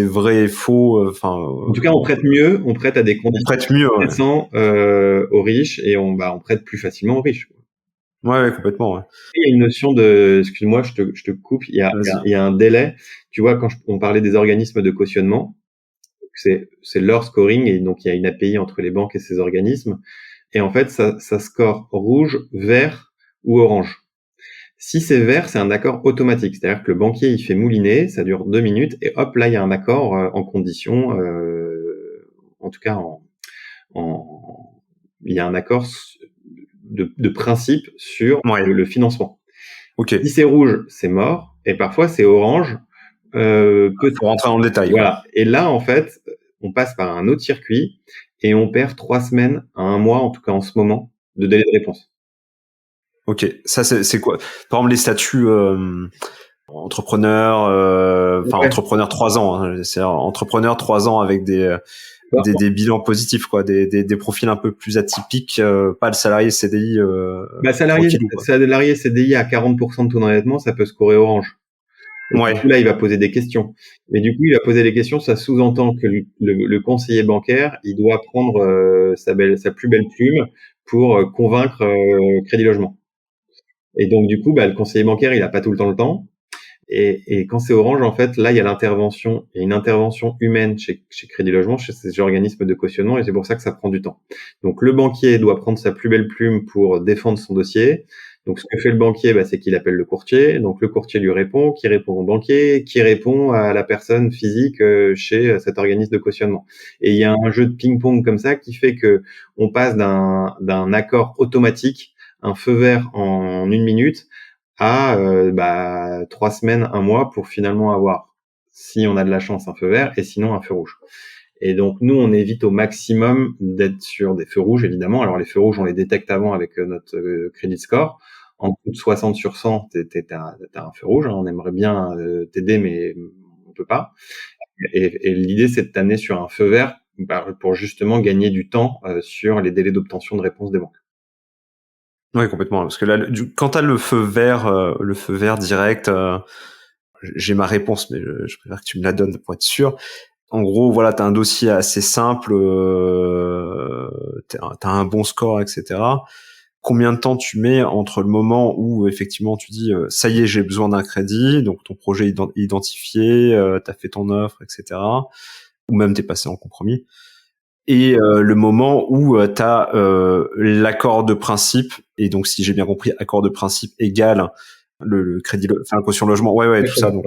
vrai et faux. En tout cas, on prête mieux, on prête à des conditions. On prête mieux aux riches, et on prête plus facilement aux riches. Ouais, complètement. Ouais. Il y a une notion de, excuse-moi, je te coupe. Il y a un délai. Tu vois, quand on parlait des organismes de cautionnement, c'est leur scoring, et donc il y a une API entre les banques et ces organismes. Et en fait, ça score rouge, vert ou orange. Si c'est vert, c'est un accord automatique. C'est-à-dire que le banquier, il fait mouliner, ça dure 2 minutes, et hop, là, il y a un accord en condition, en tout cas, il y a un accord de principe sur le financement. Okay. Si c'est rouge, c'est mort, et parfois c'est orange. Pour rentrer dans le détail. Voilà. Et là, en fait, on passe par un autre circuit, et on perd 3 semaines à 1 mois, en tout cas en ce moment, de délai de réponse. Ok, ça c'est quoi? Par exemple, les statuts entrepreneur, entrepreneur 3 ans, hein, c'est entrepreneur 3 ans avec des bilans positifs, quoi, des profils un peu plus atypiques, pas le salarié CDI. Salarié CDI à 40% de taux d'endettement, ça peut scorer orange. Et du coup, là, il va poser des questions. Mais du coup, il va poser des questions, ça sous-entend que le conseiller bancaire, il doit prendre sa plus belle plume pour convaincre Crédit Logement. Et donc, du coup, le conseiller bancaire, il a pas tout le temps. Et quand c'est orange, en fait, là, il y a une intervention humaine chez Crédit Logement, chez ces organismes de cautionnement, et c'est pour ça que ça prend du temps. Donc, le banquier doit prendre sa plus belle plume pour défendre son dossier. Donc, ce que fait le banquier, c'est qu'il appelle le courtier. Donc, le courtier lui répond, qui répond au banquier, qui répond à la personne physique chez cet organisme de cautionnement. Et il y a un jeu de ping-pong comme ça qui fait que on passe d'un accord automatique, un feu vert en 1 minute, à 3 semaines, 1 mois, pour finalement avoir, si on a de la chance, un feu vert, et sinon un feu rouge. Et donc, nous, on évite au maximum d'être sur des feux rouges, évidemment. Alors, les feux rouges, on les détecte avant avec notre credit score. En plus de 60 sur 100, t'as un feu rouge. Hein. On aimerait bien t'aider, mais on peut pas. Et l'idée, c'est de t'amener sur un feu vert pour justement gagner du temps sur les délais d'obtention de réponse des banques. Oui, complètement. Parce que là, quand t'as le feu vert direct, j'ai ma réponse, mais je préfère que tu me la donnes pour être sûr. En gros, voilà, t'as un dossier assez simple, t'as un bon score, etc. combien de temps tu mets entre le moment où effectivement tu dis ça y est, j'ai besoin d'un crédit, donc ton projet est identifié, t'as fait ton offre, etc. Ou même t'es passé en compromis, et le moment où t'as l'accord de principe, et donc si j'ai bien compris, accord de principe égale le crédit, enfin la caution logement, ouais, tout ça, donc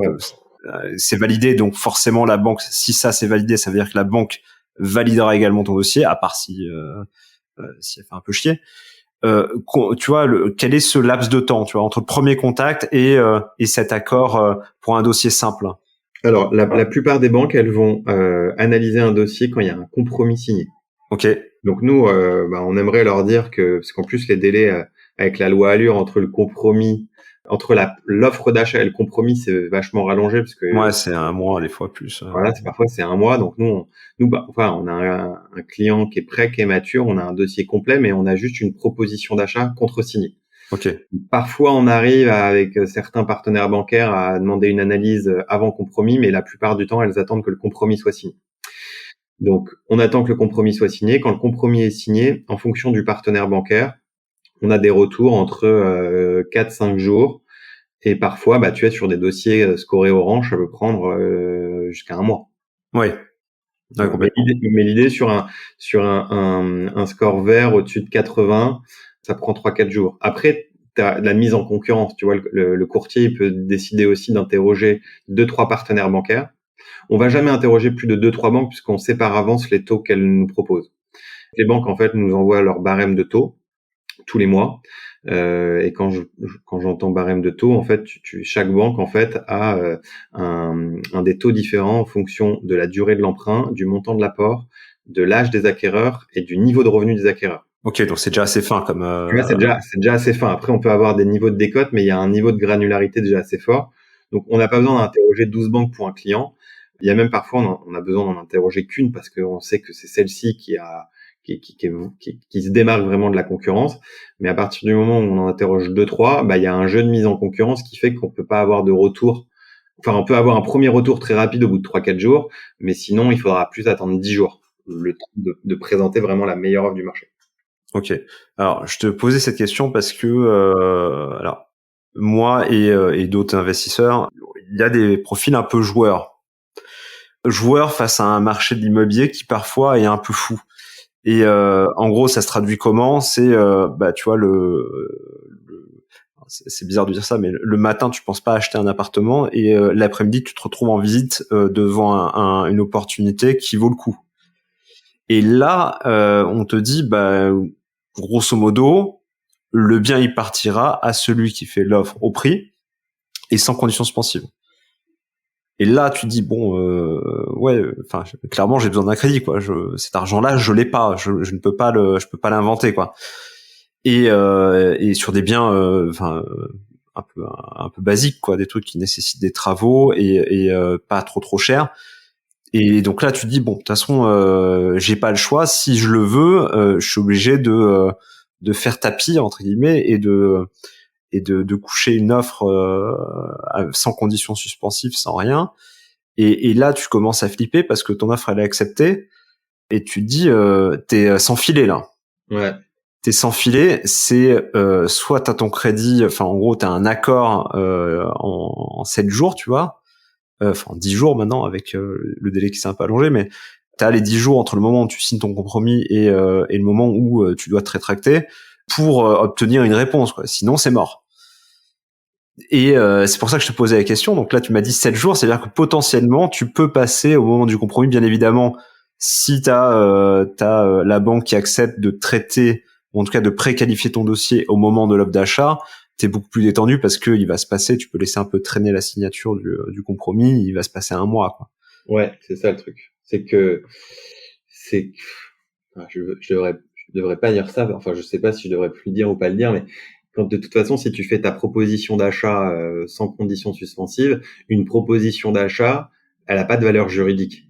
c'est validé, donc forcément la banque, si ça c'est validé, ça veut dire que la banque validera également ton dossier, à part si elle fait un peu chier. Tu vois, quel est ce laps de temps, tu vois, entre le premier contact et cet accord pour un dossier simple? Alors, la plupart des banques, elles vont analyser un dossier quand il y a un compromis signé. Ok. Donc nous, on aimerait leur dire que, parce qu'en plus les délais avec la loi Allure entre le compromis, entre l'offre d'achat et le compromis, c'est vachement rallongé parce que Ouais, c'est un mois, des fois plus. voilà, parfois c'est un mois. Donc nous, on a un client qui est prêt, qui est mature, on a un dossier complet, mais on a juste une proposition d'achat contre-signée. Ok. Parfois, on arrive avec certains partenaires bancaires à demander une analyse avant compromis, mais la plupart du temps, elles attendent que le compromis soit signé. Donc, on attend que le compromis soit signé. Quand le compromis est signé, en fonction du partenaire bancaire, on a des retours entre 4-5 jours. Et parfois, tu es sur des dossiers scorés orange, ça peut prendre jusqu'à un mois. Ouais. Ouais, complètement. Mais l'idée sur un score vert au-dessus de 80, ça prend 3-4 jours. Après, tu as la mise en concurrence. Tu vois, le courtier il peut décider aussi d'interroger 2-3 partenaires bancaires. On va jamais interroger plus de 2-3 banques puisqu'on sait par avance les taux qu'elles nous proposent. Les banques, en fait, nous envoient leur barème de taux tous les mois. Et quand j'entends barème de taux, en fait, chaque banque en fait a un des taux différents en fonction de la durée de l'emprunt, du montant de l'apport, de l'âge des acquéreurs et du niveau de revenu des acquéreurs. Ok, donc c'est déjà assez fin comme. C'est déjà assez fin. Après, on peut avoir des niveaux de décote, mais il y a un niveau de granularité déjà assez fort. Donc, on n'a pas besoin d'interroger 12 banques pour un client. Il y a même parfois, on a besoin d'en interroger qu'une parce qu'on sait que c'est celle-ci qui se démarque vraiment de la concurrence. Mais à partir du moment où on en interroge 2-3, il y a un jeu de mise en concurrence qui fait qu'on peut pas avoir de retour. Enfin, on peut avoir un premier retour très rapide au bout de 3-4 jours, mais sinon, il faudra plus attendre 10 jours, le temps de présenter vraiment la meilleure offre du marché. Ok. Alors, je te posais cette question parce que, alors, moi et d'autres investisseurs, il y a des profils un peu joueurs face à un marché de l'immobilier qui parfois est un peu fou. Et en gros, ça se traduit comment? C'est, tu vois, c'est bizarre de dire ça, mais le matin, tu penses pas acheter un appartement et l'après-midi, tu te retrouves en visite devant une opportunité qui vaut le coup. Et là, on te dit, grosso modo, le bien il partira à celui qui fait l'offre au prix et sans conditions suspensives. Et là, tu dis clairement, j'ai besoin d'un crédit, quoi. Cet argent-là, je l'ai pas. Je ne peux pas je peux pas l'inventer, quoi. Et sur des biens, un peu basiques, quoi, des trucs qui nécessitent des travaux et pas trop cher. Et donc là, tu te dis bon, de toute façon, j'ai pas le choix. Si je le veux, je suis obligé de faire tapis entre guillemets et de coucher une offre sans conditions suspensives, sans rien. Et là, tu commences à flipper parce que ton offre elle est acceptée et tu te dis t'es sans filet là. Ouais. T'es sans filet, c'est soit t'as ton crédit, enfin en gros t'as un accord en 7 jours, tu vois. 10 jours maintenant avec le délai qui s'est un peu allongé, mais t'as les 10 jours entre le moment où tu signes ton compromis et le moment où tu dois te rétracter pour obtenir une réponse, quoi. Sinon c'est mort. Et c'est pour ça que je te posais la question. Donc là tu m'as dit 7 jours, c'est-à-dire que potentiellement tu peux passer au moment du compromis, bien évidemment, si t'as la banque qui accepte de traiter, ou en tout cas de préqualifier ton dossier au moment de l'offre d'achat, t'es beaucoup plus détendu parce que il va se passer, tu peux laisser un peu traîner la signature du compromis, il va se passer un mois, quoi. Ouais, c'est ça le truc. Je devrais pas dire ça. Enfin, je sais pas si je devrais plus le dire ou pas le dire, mais quand de toute façon, si tu fais ta proposition d'achat sans condition suspensive, une proposition d'achat, elle a pas de valeur juridique.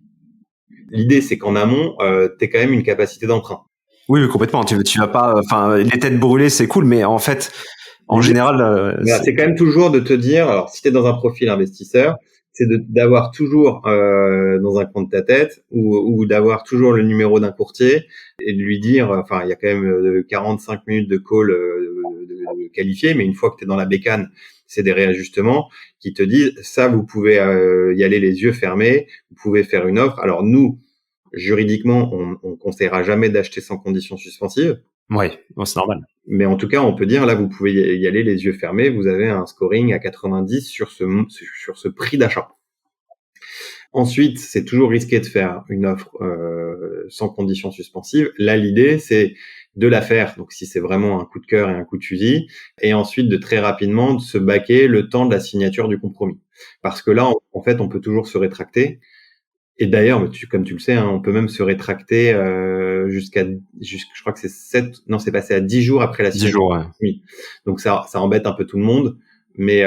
L'idée, c'est qu'en amont, t'aies quand même une capacité d'emprunt. Oui, complètement. Tu vas pas, les têtes brûlées, c'est cool, mais en fait, en général, c'est quand même toujours de te dire, alors si tu es dans un profil investisseur, c'est d'avoir toujours dans un coin de ta tête ou d'avoir toujours le numéro d'un courtier et de lui dire, enfin il y a quand même 45 minutes de call qualifiés, mais une fois que tu es dans la bécane, c'est des réajustements qui te disent ça, vous pouvez y aller les yeux fermés, vous pouvez faire une offre. Alors nous, juridiquement, on conseillera jamais d'acheter sans condition suspensive. Ouais, bon, c'est normal. Mais en tout cas, on peut dire là, vous pouvez y aller les yeux fermés. Vous avez un scoring à 90 sur ce prix d'achat. Ensuite, c'est toujours risqué de faire une offre sans condition suspensive. Là, l'idée, c'est de la faire. Donc, si c'est vraiment un coup de cœur et un coup de fusil, et ensuite de très rapidement de se baquer le temps de la signature du compromis. Parce que là, en fait, on peut toujours se rétracter. Et d'ailleurs, comme tu le sais, hein, on peut même se rétracter je crois que c'est passé à 10 jours après la 10 signature. jours, ouais. Oui. Donc ça embête un peu tout le monde, mais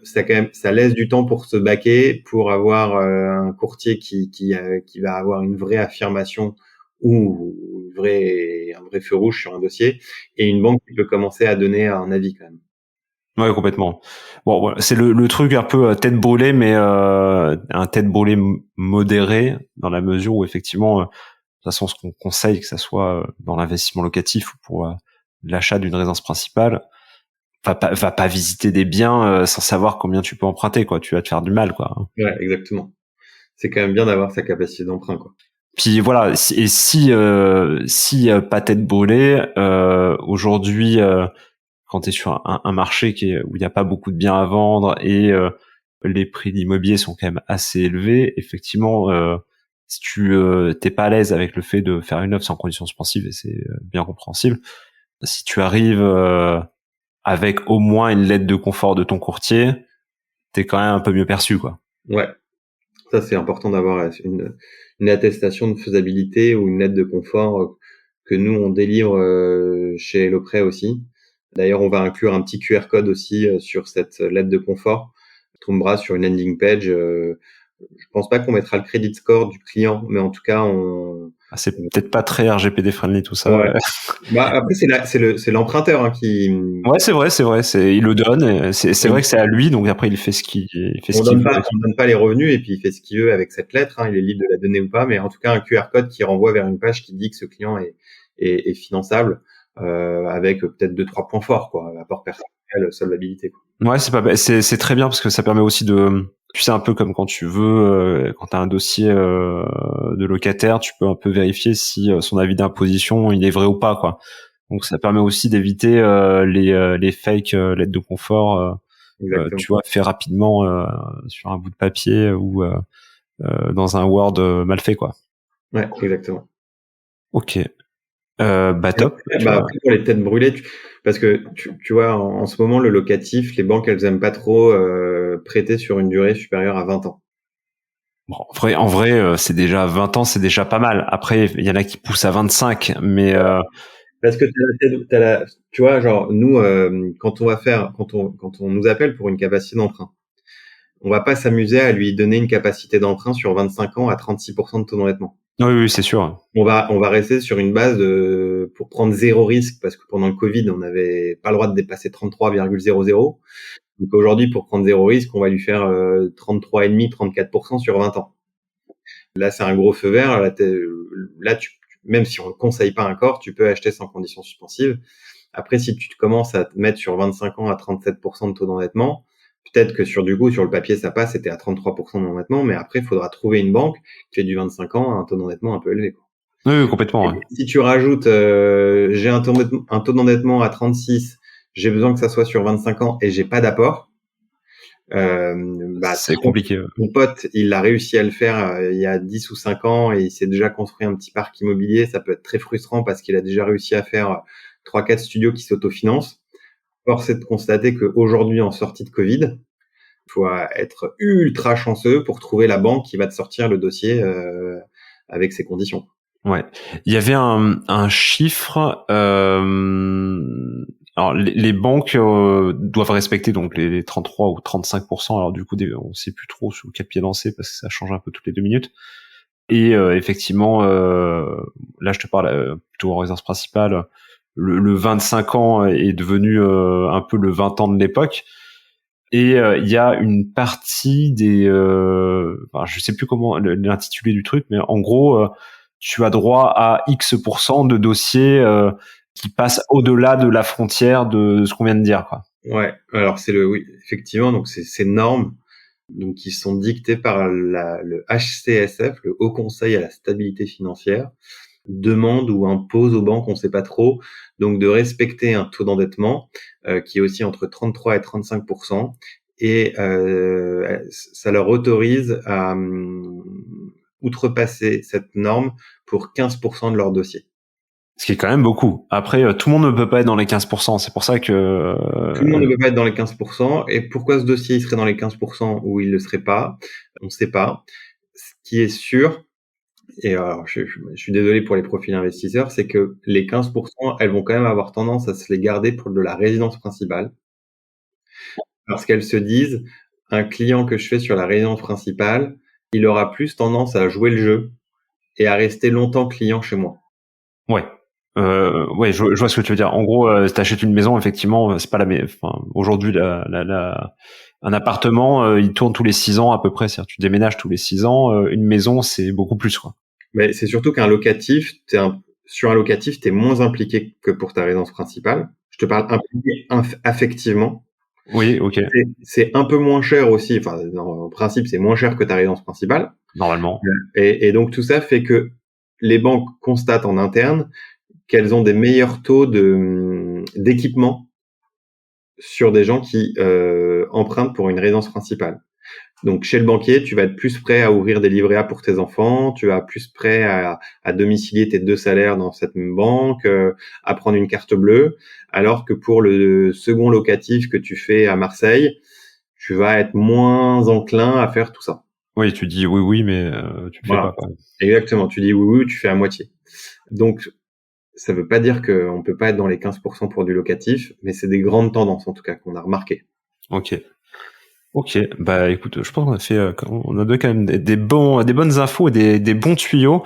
ça laisse du temps pour se baquer, pour avoir un courtier qui va avoir une vraie affirmation ou un vrai feu rouge sur un dossier, et une banque qui peut commencer à donner un avis quand même. Ouais, complètement. Bon, voilà, c'est le truc un peu tête brûlée, mais un tête brûlée modéré, dans la mesure où effectivement, de toute façon, ce qu'on conseille, que ça soit dans l'investissement locatif ou pour l'achat d'une résidence principale, va pas visiter des biens sans savoir combien tu peux emprunter, quoi. Tu vas te faire du mal, quoi. Ouais, exactement. C'est quand même bien d'avoir sa capacité d'emprunt, quoi. Puis voilà, si pas tête brûlée, aujourd'hui, quand tu es sur un marché où il n'y a pas beaucoup de biens à vendre et les prix d'immobilier sont quand même assez élevés, effectivement, si tu t'es pas à l'aise avec le fait de faire une offre sans condition suspensive, et c'est bien compréhensible, si tu arrives avec au moins une lettre de confort de ton courtier, t'es quand même un peu mieux perçu, quoi. Ouais, ça c'est important d'avoir une attestation de faisabilité ou une lettre de confort que nous on délivre chez HelloPrêt aussi. D'ailleurs, on va inclure un petit QR code aussi sur cette lettre de confort qui tombera sur une landing page. Je pense pas qu'on mettra le credit score du client, mais en tout cas, C'est peut-être pas très RGPD friendly tout ça. Ouais. Bah après c'est l'emprunteur hein, qui. Ouais, c'est vrai, il le donne. Et c'est vrai que c'est à lui, donc après il fait ce qu'il veut. On donne pas les revenus et puis il fait ce qu'il veut avec cette lettre. Hein, il est libre de la donner ou pas, mais en tout cas un QR code qui renvoie vers une page qui dit que ce client est finançable avec peut-être 2-3 points forts, quoi, apport personnel, solvabilité, quoi. Ouais, c'est très bien parce que ça permet aussi tu sais, un peu comme quand tu veux, quand tu as un dossier de locataire, tu peux un peu vérifier si son avis d'imposition il est vrai ou pas, quoi. Donc ça permet aussi d'éviter les fake lettres de confort, tu vois, fait rapidement sur un bout de papier ou dans un Word mal fait, quoi. Ouais, exactement. Ok. Top. Après, pour les têtes brûlées, parce que tu vois, en ce moment, le locatif, les banques, elles aiment pas trop prêter sur une durée supérieure à 20 ans. Bon, en vrai, c'est déjà 20 ans, c'est déjà pas mal. Après, il y en a qui poussent à 25, mais parce que tu vois, genre nous, quand on nous appelle pour une capacité d'emprunt, on va pas s'amuser à lui donner une capacité d'emprunt sur 25 ans à 36% de taux d'endettement. Oui, c'est sûr. On va rester sur une base pour prendre zéro risque, parce que pendant le Covid, on n'avait pas le droit de dépasser 33,00. Donc aujourd'hui, pour prendre zéro risque, on va lui faire 33,5, 34% sur 20 ans. Là, c'est un gros feu vert. Là, même si on ne conseille pas encore, tu peux acheter sans condition suspensive. Après, si tu commences à te mettre sur 25 ans à 37% de taux d'endettement, peut-être que sur le papier, ça passe, c'était à 33% d'endettement, mais après, il faudra trouver une banque qui fait du 25 ans à un taux d'endettement un peu élevé, quoi. Oui, complètement. Ouais. Si tu rajoutes, j'ai un taux d'endettement à 36, j'ai besoin que ça soit sur 25 ans et j'ai pas d'apport, c'est compliqué. Mon pote, il a réussi à le faire il y a 10 ou 5 ans et il s'est déjà construit un petit parc immobilier. Ça peut être très frustrant parce qu'il a déjà réussi à faire 3-4 studios qui s'autofinancent. Force est de constater qu'aujourd'hui, en sortie de Covid, il faut être ultra chanceux pour trouver la banque qui va te sortir le dossier avec ces conditions. Ouais, il y avait un chiffre. Alors les banques doivent respecter donc les 33 ou 35%. Alors du coup, on sait plus trop sur quel pied danser parce que ça change un peu toutes les 2 minutes. Et effectivement, là je te parle plutôt en résidence principale. Le 25 ans est devenu un peu le 20 ans de l'époque. Et il y a une partie je sais plus comment l'intitulé du truc, mais en gros, tu as droit à X% de dossiers qui passe au-delà de la frontière de ce qu'on vient de dire, quoi. Ouais, alors oui, effectivement, donc ces normes, donc qui sont dictées par le HCSF, le Haut Conseil à la stabilité financière, demande ou impose aux banques, on ne sait pas trop, donc de respecter un taux d'endettement qui est aussi entre 33 et 35%, et ça leur autorise à outrepasser cette norme pour 15% de leur dossier. Ce qui est quand même beaucoup. Après, tout le monde ne peut pas être dans les 15%. C'est pour ça que... Tout le monde ne peut pas être dans les 15%. Et pourquoi ce dossier il serait dans les 15% ou il ne le serait pas? On ne sait pas. Ce qui est sûr, et alors je suis désolé pour les profils investisseurs, c'est que les 15%, elles vont quand même avoir tendance à se les garder pour de la résidence principale. Parce qu'elles se disent, un client que je fais sur la résidence principale, il aura plus tendance à jouer le jeu et à rester longtemps client chez moi. Ouais. Ouais, je vois ce que tu veux dire. En gros, t'achètes une maison, effectivement, c'est pas aujourd'hui, un appartement, il tourne tous les 6 ans à peu près. C'est-à-dire, tu déménages tous les 6 ans. Une maison, c'est beaucoup plus, quoi. Mais c'est surtout qu'un locatif, sur un locatif, t'es moins impliqué que pour ta résidence principale. Je te parle impliqué affectivement. Oui, ok. C'est un peu moins cher aussi. Enfin, en principe, c'est moins cher que ta résidence principale. Normalement. Et donc tout ça fait que les banques constatent en interne qu'elles ont des meilleurs taux d'équipement sur des gens qui empruntent pour une résidence principale. Donc chez le banquier, tu vas être plus prêt à ouvrir des livrets A pour tes enfants, tu vas plus prêt à domicilier tes 2 salaires dans cette même banque, à prendre une carte bleue, alors que pour le second locatif que tu fais à Marseille, tu vas être moins enclin à faire tout ça. Oui, tu dis oui, mais tu le fais pas, quoi. Exactement, tu dis oui, tu fais à moitié. Donc ça veut pas dire qu'on peut pas être dans les 15% pour du locatif, mais c'est des grandes tendances en tout cas qu'on a remarquées. Ok, bah écoute, je pense on a donné quand même des bonnes infos et des bons tuyaux.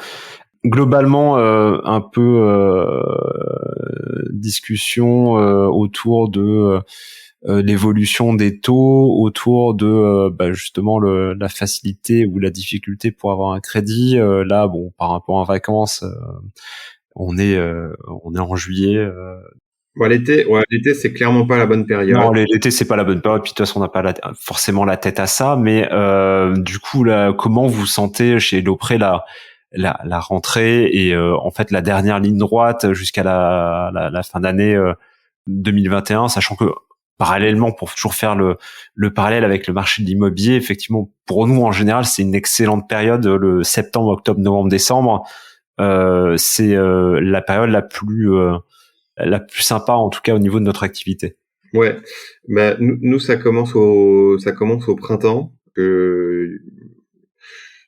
Globalement, un peu discussion autour de l'évolution des taux, autour de justement la facilité ou la difficulté pour avoir un crédit. Là, bon, par rapport à vacances, on est en juillet. Bon, l'été, c'est clairement pas la bonne période. Non, l'été c'est pas la bonne période. Puis de toute façon, on n'a pas forcément la tête à ça. Mais du coup, là, comment vous sentez chez Lopré la rentrée et en fait la dernière ligne droite jusqu'à la fin d'année 2021, sachant que parallèlement, pour toujours faire le parallèle avec le marché de l'immobilier, effectivement, pour nous en général, c'est une excellente période. Le septembre, octobre, novembre, décembre, c'est la période la plus sympa, en tout cas au niveau de notre activité. Ouais, bah nous ça commence au printemps.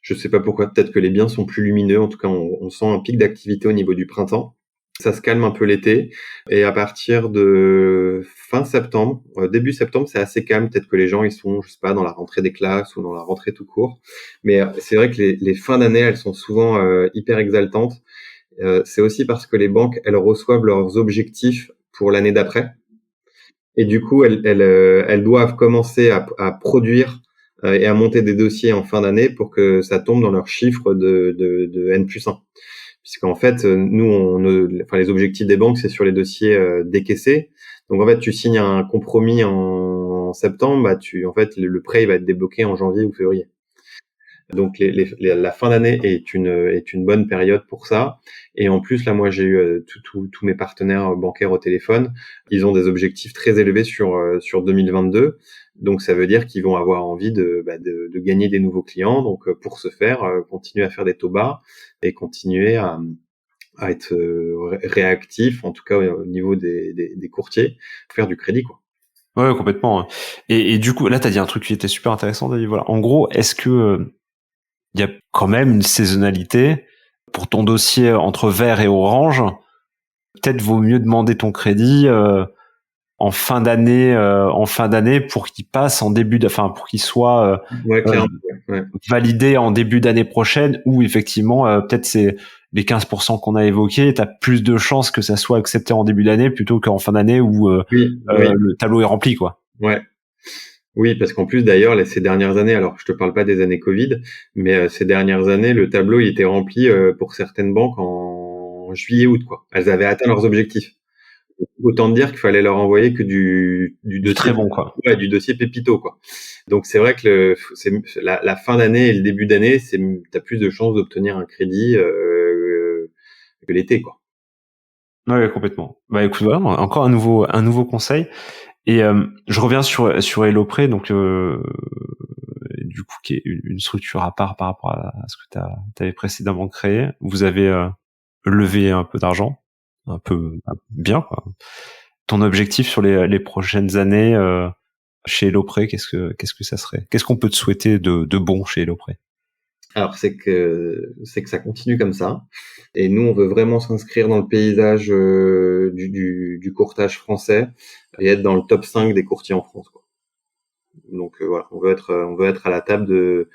Je sais pas pourquoi, peut-être que les biens sont plus lumineux. En tout cas, on sent un pic d'activité au niveau du printemps. Ça se calme un peu l'été, et à partir de fin septembre, début septembre, c'est assez calme. Peut-être que les gens ils sont, je sais pas, dans la rentrée des classes ou dans la rentrée tout court. Mais c'est vrai que les fins d'année, elles sont souvent hyper exaltantes. C'est aussi parce que les banques, elles reçoivent leurs objectifs pour l'année d'après. Et du coup, elles doivent commencer à produire et à monter des dossiers en fin d'année pour que ça tombe dans leur chiffre de N+1. Puisqu'en fait, nous, les objectifs des banques, c'est sur les dossiers décaissés. Donc en fait, tu signes un compromis en septembre, en fait, le prêt il va être débloqué en janvier ou février. Donc la fin d'année est une bonne période pour ça. Et en plus, là, moi, j'ai eu tous mes partenaires bancaires au téléphone. Ils ont des objectifs très élevés sur 2022. Donc ça veut dire qu'ils vont avoir envie de gagner des nouveaux clients. Donc pour ce faire, continuer à faire des taux bas et continuer à être réactif, en tout cas au niveau des courtiers, faire du crédit, quoi. Ouais, complètement. Et du coup, là, t'as dit un truc qui était super intéressant, David. Voilà. En gros, est-ce que il y a quand même une saisonnalité pour ton dossier entre vert et orange? Peut-être vaut mieux demander ton crédit en fin d'année pour qu'il passe pour qu'il soit validé en début d'année prochaine, ou effectivement peut-être c'est les 15% qu'on a évoqués, t'as plus de chances que ça soit accepté en début d'année plutôt qu'en fin d'année où le tableau est rempli, quoi. Ouais. Oui, parce qu'en plus, d'ailleurs, ces dernières années, alors je te parle pas des années Covid, mais ces dernières années, le tableau il était rempli pour certaines banques en juillet-août, quoi. Elles avaient atteint leurs objectifs. Autant dire qu'il fallait leur envoyer que du Du dossier, très bon, quoi. ouais, du dossier pépito, quoi. Donc c'est vrai que c'est la fin d'année et le début d'année, t'as plus de chances d'obtenir un crédit que l'été, quoi. Ouais, complètement. Bah écoute, voilà, encore un nouveau conseil. Et je reviens sur HelloPrêt, donc du coup qui est une structure à part par rapport à ce que t'avais précédemment créé. Vous avez levé un peu d'argent, un peu bien, quoi. Ton objectif sur les prochaines années chez HelloPrêt, qu'est-ce que ça serait? Qu'est-ce qu'on peut te souhaiter de bon chez HelloPrêt? Alors c'est que ça continue comme ça. Et nous, on veut vraiment s'inscrire dans le paysage du courtage français et être dans le top 5 des courtiers en France, quoi. Donc voilà, on veut être à la table de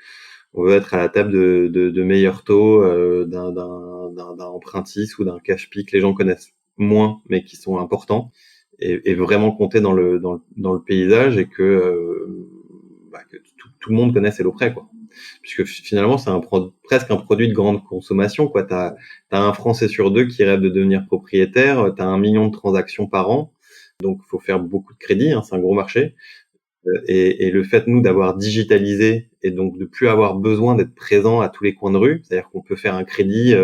meilleurs taux d'un empruntis ou d'un cash-pick que les gens connaissent moins, mais qui sont importants, et vraiment compter dans le paysage, et que tout le monde connaisse HelloPrêt, quoi. Puisque finalement, c'est presque un produit de grande consommation, quoi. T'as un Français sur deux qui rêve de devenir propriétaire, t'as 1 million de transactions par an, donc faut faire beaucoup de crédits, hein, c'est un gros marché. Et le fait, nous, d'avoir digitalisé et donc de plus avoir besoin d'être présent à tous les coins de rue, c'est-à-dire qu'on peut faire un crédit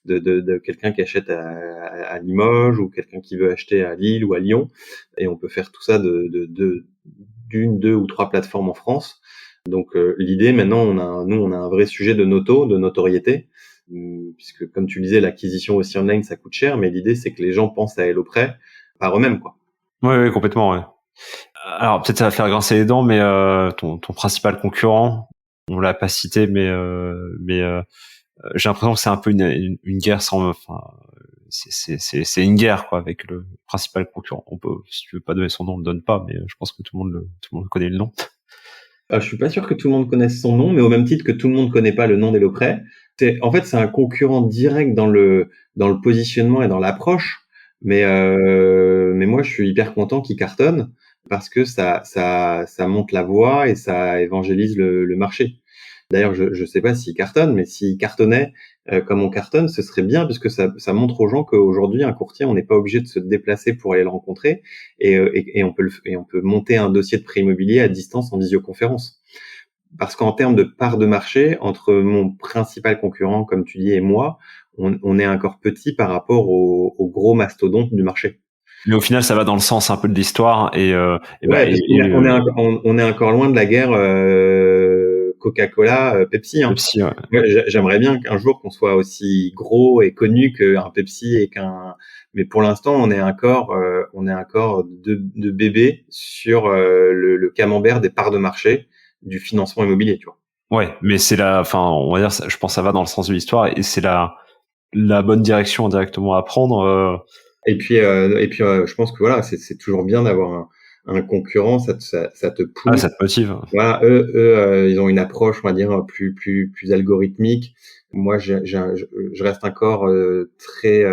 de quelqu'un qui achète à Limoges, ou quelqu'un qui veut acheter à Lille ou à Lyon, et on peut faire tout ça d'une, deux ou trois plateformes en France. Donc l'idée maintenant, on a un vrai sujet de de notoriété, puisque comme tu le disais, l'acquisition aussi online, ça coûte cher, mais l'idée, c'est que les gens pensent à HelloPrêt par eux-mêmes, quoi. Ouais, complètement, ouais. Alors peut-être ça va faire grincer les dents, mais ton principal concurrent, on l'a pas cité, mais j'ai l'impression que c'est un peu une guerre sans, enfin, c'est une guerre, quoi, avec le principal concurrent. On peut, si tu veux pas donner son nom, on le donne pas, mais je pense que tout le monde connaît le nom. Je suis pas sûr que tout le monde connaisse son nom, mais au même titre que tout le monde connaît pas le nom d'HelloPrêt. En fait, c'est un concurrent direct dans le positionnement et dans l'approche. Mais moi, je suis hyper content qu'il cartonne, parce que ça monte la voie et ça évangélise le marché. D'ailleurs, je sais pas s'il cartonne, mais s'il cartonnait comme on cartonne, ce serait bien, puisque ça montre aux gens qu'aujourd'hui, un courtier, on n'est pas obligé de se déplacer pour aller le rencontrer, et on peut monter un dossier de prêt immobilier à distance en visioconférence. Parce qu'en termes de part de marché, entre mon principal concurrent, comme tu dis, et moi, on est encore petit par rapport aux gros mastodontes du marché. Mais au final, ça va dans le sens un peu de l'histoire Ouais, parce on est encore loin de la guerre Coca-Cola, Pepsi, hein. Pepsi, ouais. Ouais, j'aimerais bien qu'un jour qu'on soit aussi gros et connu qu'un Pepsi mais pour l'instant, on est encore de bébés sur le camembert des parts de marché du financement immobilier, tu vois. Ouais, mais enfin, on va dire, je pense que ça va dans le sens de l'histoire, et c'est la bonne direction directement à prendre. Je pense que voilà, c'est toujours bien d'avoir un concurrent, ça te Ah, pousse. ça te motive. Voilà, ils ont une approche, on va dire, plus algorithmique. Moi, je reste encore très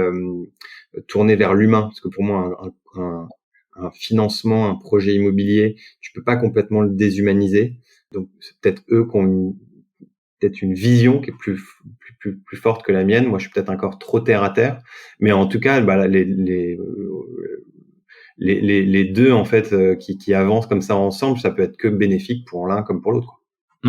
tourné vers l'humain, parce que pour moi, un financement, un projet immobilier, tu peux pas complètement le déshumaniser. Donc, c'est peut-être eux qui ont peut-être une vision qui est plus forte que la mienne. Moi, je suis peut-être encore trop terre à terre, mais en tout cas, bah, les deux, en fait, qui avancent comme ça ensemble, ça peut être que bénéfique pour l'un comme pour l'autre, quoi.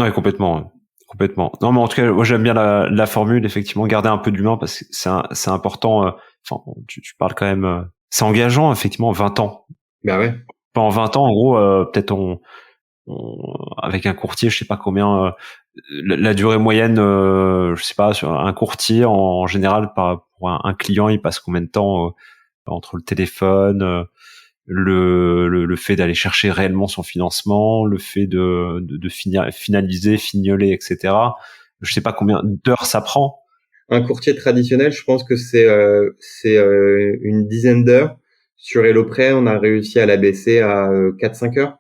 Ouais, complètement, ouais. Complètement. Non, mais en tout cas, moi j'aime bien la formule, effectivement, garder un peu d'humain, parce que c'est important. Enfin, tu parles quand même. C'est engageant, effectivement, 20 ans. Bah ouais. Pendant 20 ans, en gros, peut-être avec un courtier, je sais pas combien, la durée moyenne, je sais pas, sur un courtier en général, pour un client, il passe combien de temps entre le téléphone, le fait d'aller chercher réellement son financement, le fait de finaliser, fignoler, etc. Je sais pas combien d'heures ça prend. Un courtier traditionnel, je pense que c'est une dizaine d'heures. Sur HelloPrêt, on a réussi à l'abaisser à 4-5 heures.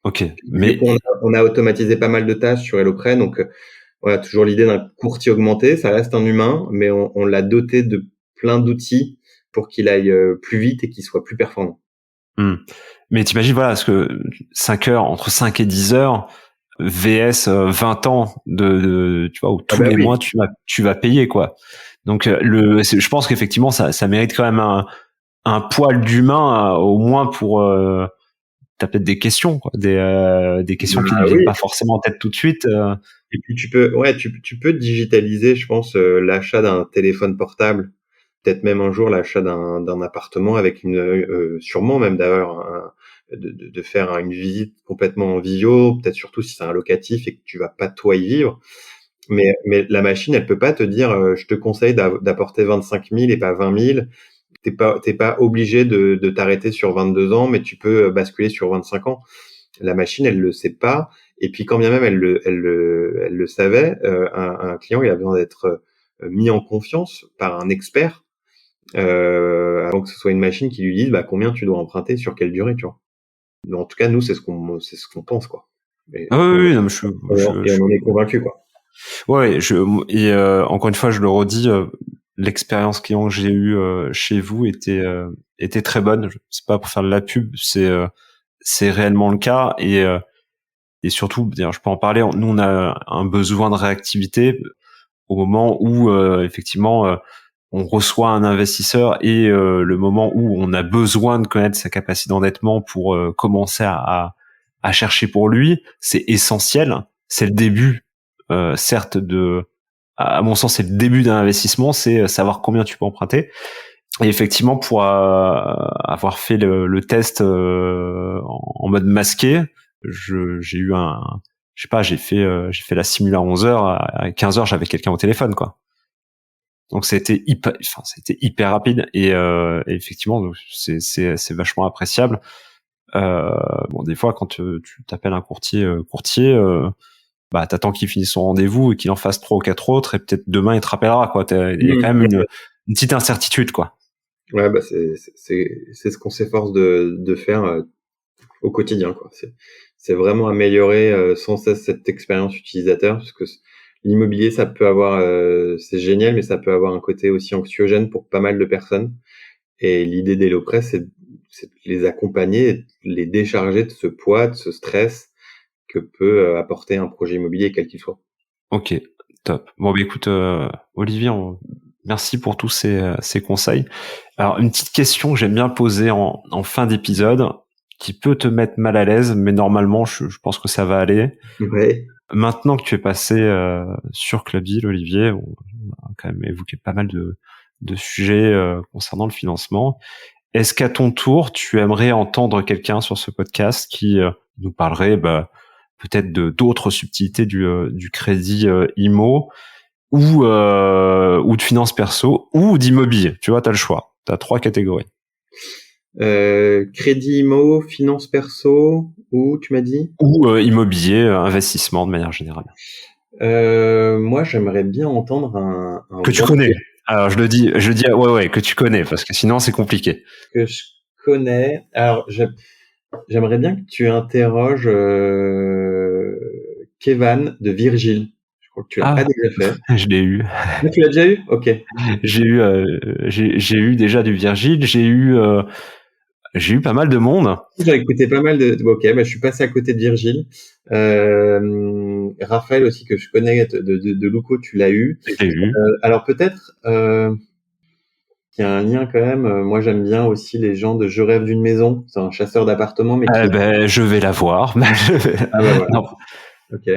Ok, Du mais coup, on a automatisé pas mal de tâches sur HelloPrêt. Donc, voilà, toujours l'idée d'un courtier augmenté. Ça reste un humain, mais on l'a doté de plein d'outils pour qu'il aille plus vite et qu'il soit plus performant. mais t'imagines, voilà, parce que 5 heures, entre 5 et 10 heures, VS 20 ans tu vois, où Ah tous bah les oui. mois tu vas payer, quoi. Donc je pense qu'effectivement ça mérite quand même un poil d'humain au moins pour t'as peut-être des questions, quoi, des questions qui ne viennent pas forcément en tête tout de suite. Et puis tu peux digitaliser, je pense, l'achat d'un téléphone portable, peut-être même un jour l'achat d'un appartement avec sûrement même d'ailleurs de faire une visite complètement en visio, peut-être surtout si c'est un locatif et que tu vas pas toi y vivre. Mais la machine, elle peut pas te dire, je te conseille d'apporter 25 000 et pas 20 000. T'es pas obligé de t'arrêter sur 22 ans, mais tu peux basculer sur 25 ans. La machine, elle le sait pas. Et puis, quand bien même elle le savait, un client, il a besoin d'être mis en confiance par un expert, avant que ce soit une machine qui lui dise, combien tu dois emprunter, sur quelle durée, tu vois. Mais en tout cas, nous, c'est ce qu'on pense, quoi. Et Ah oui, oui, non, et on en est convaincu, quoi. Ouais, encore une fois, je le redis, l'expérience client que j'ai eue chez vous était très bonne. C'est pas pour faire de la pub, c'est réellement le cas et surtout, d'ailleurs, je peux en parler. Nous, on a un besoin de réactivité au moment où effectivement on reçoit un investisseur et le moment où on a besoin de connaître sa capacité d'endettement pour commencer à chercher pour lui, c'est essentiel. C'est le début, certes à mon sens, c'est le début d'un investissement, c'est savoir combien tu peux emprunter. Et effectivement, pour avoir fait le test en mode masqué, j'ai eu je sais pas, j'ai fait la simula à 11h, à 15h, j'avais quelqu'un au téléphone, quoi. Donc c'était hyper rapide et effectivement, donc c'est vachement appréciable. Bon, des fois, quand tu t'appelles un courtier, t'attends qu'il finisse son rendez-vous et qu'il en fasse 3 ou 4 autres et peut-être demain il te rappellera, quoi. Il y a quand même une petite incertitude, quoi. Ouais, c'est ce qu'on s'efforce de faire au quotidien, quoi. C'est vraiment améliorer sans cesse cette expérience utilisateur, parce que l'immobilier, ça peut avoir, c'est génial, mais ça peut avoir un côté aussi anxiogène pour pas mal de personnes. Et l'idée d'HelloPrêt, c'est de les accompagner, et de les décharger de ce poids, de ce stress que peut apporter un projet immobilier, quel qu'il soit. Ok, top. Bon, écoute, Olivier, merci pour tous ces conseils. Alors, une petite question que j'aime bien poser en fin d'épisode, qui peut te mettre mal à l'aise, mais normalement, je pense que ça va aller. Ouais. Maintenant que tu es passé sur Club Deal, Olivier, on a quand même évoqué pas mal de sujets concernant le financement. Est-ce qu'à ton tour, tu aimerais entendre quelqu'un sur ce podcast qui nous parlerait peut-être de d'autres subtilités du crédit IMO ou de finance perso ou d'immobilier? Tu vois, tu as le choix. Tu as 3 catégories. Crédit IMO, finance perso, ou tu m'as dit? Ou immobilier, investissement de manière générale. Moi, j'aimerais bien entendre un Que tu banquier. connais. Alors je dis ouais, que tu connais, parce que sinon c'est compliqué. Que je connais. Alors, j'aimerais bien que tu interroges Kevan de Virgile. Je crois que tu l'as pas déjà fait. Je l'ai eu. Ah, tu l'as déjà eu? Ok. J'ai eu déjà du Virgile, j'ai eu pas mal de monde. J'ai écouté pas mal de. Ok, je suis passé à côté de Virgile. Raphaël aussi, que je connais de Luco, tu l'as eu. Je l'ai eu. Alors peut-être qu'il y a un lien quand même. Moi, j'aime bien aussi les gens de Je rêve d'une maison. C'est un chasseur d'appartements, mais qui. Je vais la voir. Ah voilà. Non. Ok.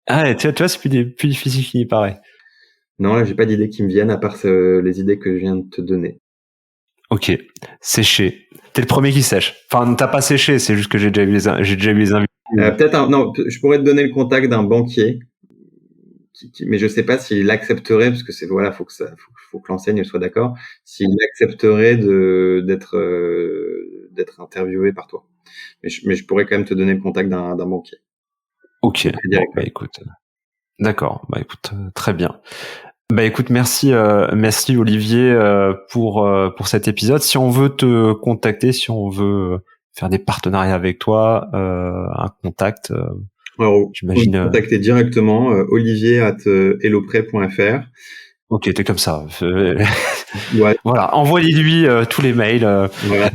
Ah, tu vois, c'est plus difficile qu'il n'y paraît. Non, là, j'ai pas d'idées qui me viennent à part les idées que je viens de te donner. Ok, sécher. T'es le premier qui sèche. Enfin, t'as pas séché, c'est juste que j'ai déjà eu les invités. Peut-être non, je pourrais te donner le contact d'un banquier, mais je sais pas s'il accepterait, parce que faut que l'enseigne soit d'accord, s'il accepterait d'être interviewé par toi. Mais je pourrais quand même te donner le contact d'un banquier. Ok. Bon, écoute. D'accord. Écoute, très bien. Écoute, merci Olivier pour cet épisode. Si on veut te contacter, si on veut faire des partenariats avec toi, un contact. Alors, j'imagine. Vous contacter directement olivier@helloprêt.fr. Ok, t'es comme ça. Ouais. Voilà, envoyez-lui tous les mails. Voilà.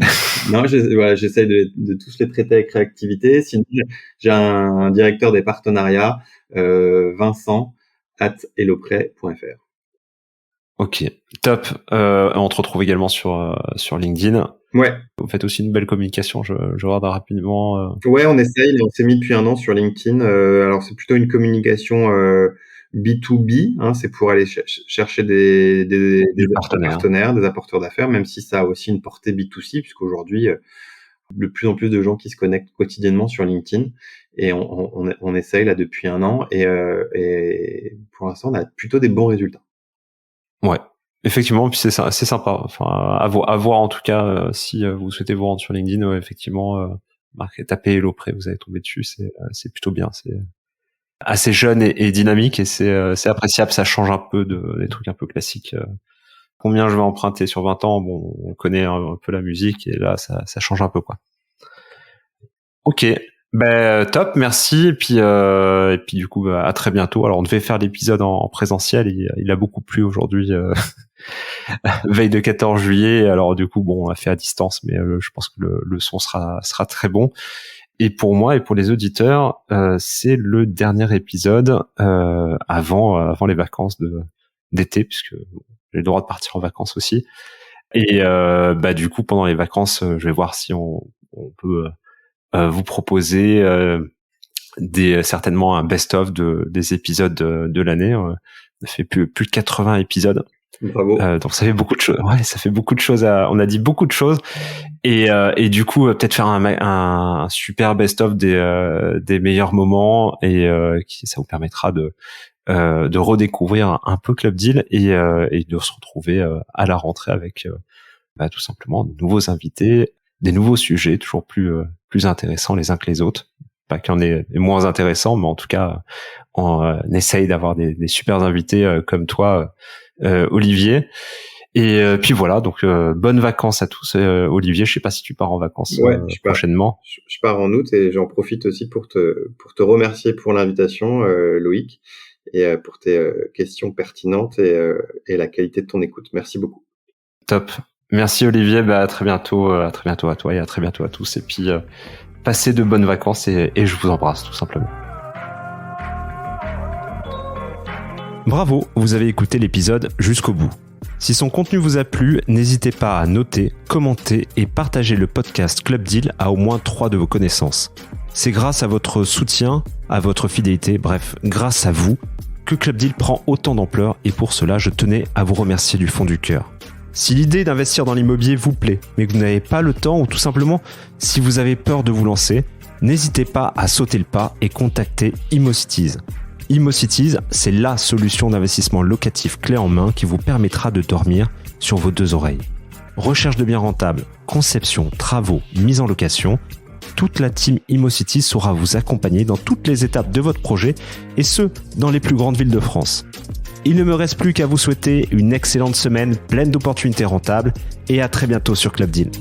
Non, j'essaie de tous les traiter avec réactivité. Sinon, j'ai un directeur des partenariats, Vincent @helloprêt.fr. Ok, top. On te retrouve également sur LinkedIn. Ouais. Vous faites aussi une belle communication, je regarde rapidement. Ouais, on essaye, on s'est mis depuis 1 an sur LinkedIn. Alors c'est plutôt une communication B2B, hein, c'est pour aller chercher des partenaires, des apporteurs d'affaires, même si ça a aussi une portée B2C, puisqu'aujourd'hui, de plus en plus de gens qui se connectent quotidiennement sur LinkedIn, et on essaye là depuis 1 an, et pour l'instant, on a plutôt des bons résultats. Ouais, effectivement, puis c'est sympa. Enfin, à voir en tout cas, si vous souhaitez vous rendre sur LinkedIn, effectivement, tapez Hello Prêt, vous allez tomber dessus, c'est plutôt bien, c'est assez jeune et dynamique, et c'est appréciable, ça change un peu des trucs un peu classiques. Combien je vais emprunter sur 20 ans, bon, on connaît un peu la musique, et là ça change un peu, quoi. Ok, top, merci, et puis du coup, à très bientôt. Alors on devait faire l'épisode en présentiel, il a beaucoup plu aujourd'hui, veille de 14 juillet, alors du coup bon, on l'a fait à distance, mais je pense que le son sera très bon. Et pour moi et pour les auditeurs, c'est le dernier épisode avant les vacances d'été, puisque j'ai le droit de partir en vacances aussi. Et du coup, pendant les vacances, je vais voir si on peut vous proposer certainement un best-of des épisodes de l'année. On a fait plus de 80 épisodes. Bravo. Donc ça fait beaucoup de choses. Ouais, ça fait beaucoup de choses. On a dit beaucoup de choses. Et du coup, peut-être faire un super best-of des meilleurs moments, et ça vous permettra de redécouvrir un peu Club Deal, et de se retrouver à la rentrée avec tout simplement de nouveaux invités, des nouveaux sujets toujours plus intéressants les uns que les autres. Pas qu'il y en ait moins intéressants, mais en tout cas, on essaye d'avoir des super invités comme toi, Olivier. Et puis voilà, donc bonnes vacances à tous. Olivier, je sais pas si tu pars en vacances prochainement. Je pars en août, et j'en profite aussi pour te remercier pour l'invitation, Loïc, et pour tes questions pertinentes, et la qualité de ton écoute. Merci beaucoup. Top. Merci Olivier, à très bientôt à toi, et à très bientôt à tous. Et puis passez de bonnes vacances, et je vous embrasse tout simplement. Bravo, vous avez écouté l'épisode jusqu'au bout. Si son contenu vous a plu, n'hésitez pas à noter, commenter et partager le podcast Club Deal à au moins 3 de vos connaissances. C'est grâce à votre soutien, à votre fidélité, bref, grâce à vous, que Club Deal prend autant d'ampleur, et pour cela, je tenais à vous remercier du fond du cœur. Si l'idée d'investir dans l'immobilier vous plaît, mais que vous n'avez pas le temps, ou tout simplement si vous avez peur de vous lancer, n'hésitez pas à sauter le pas et contacter ImmoCities. ImmoCities, c'est la solution d'investissement locatif clé en main qui vous permettra de dormir sur vos 2 oreilles. Recherche de biens rentables, conception, travaux, mise en location, toute la team ImmoCities saura vous accompagner dans toutes les étapes de votre projet, et ce, dans les plus grandes villes de France. Il ne me reste plus qu'à vous souhaiter une excellente semaine pleine d'opportunités rentables, et à très bientôt sur Club Deal.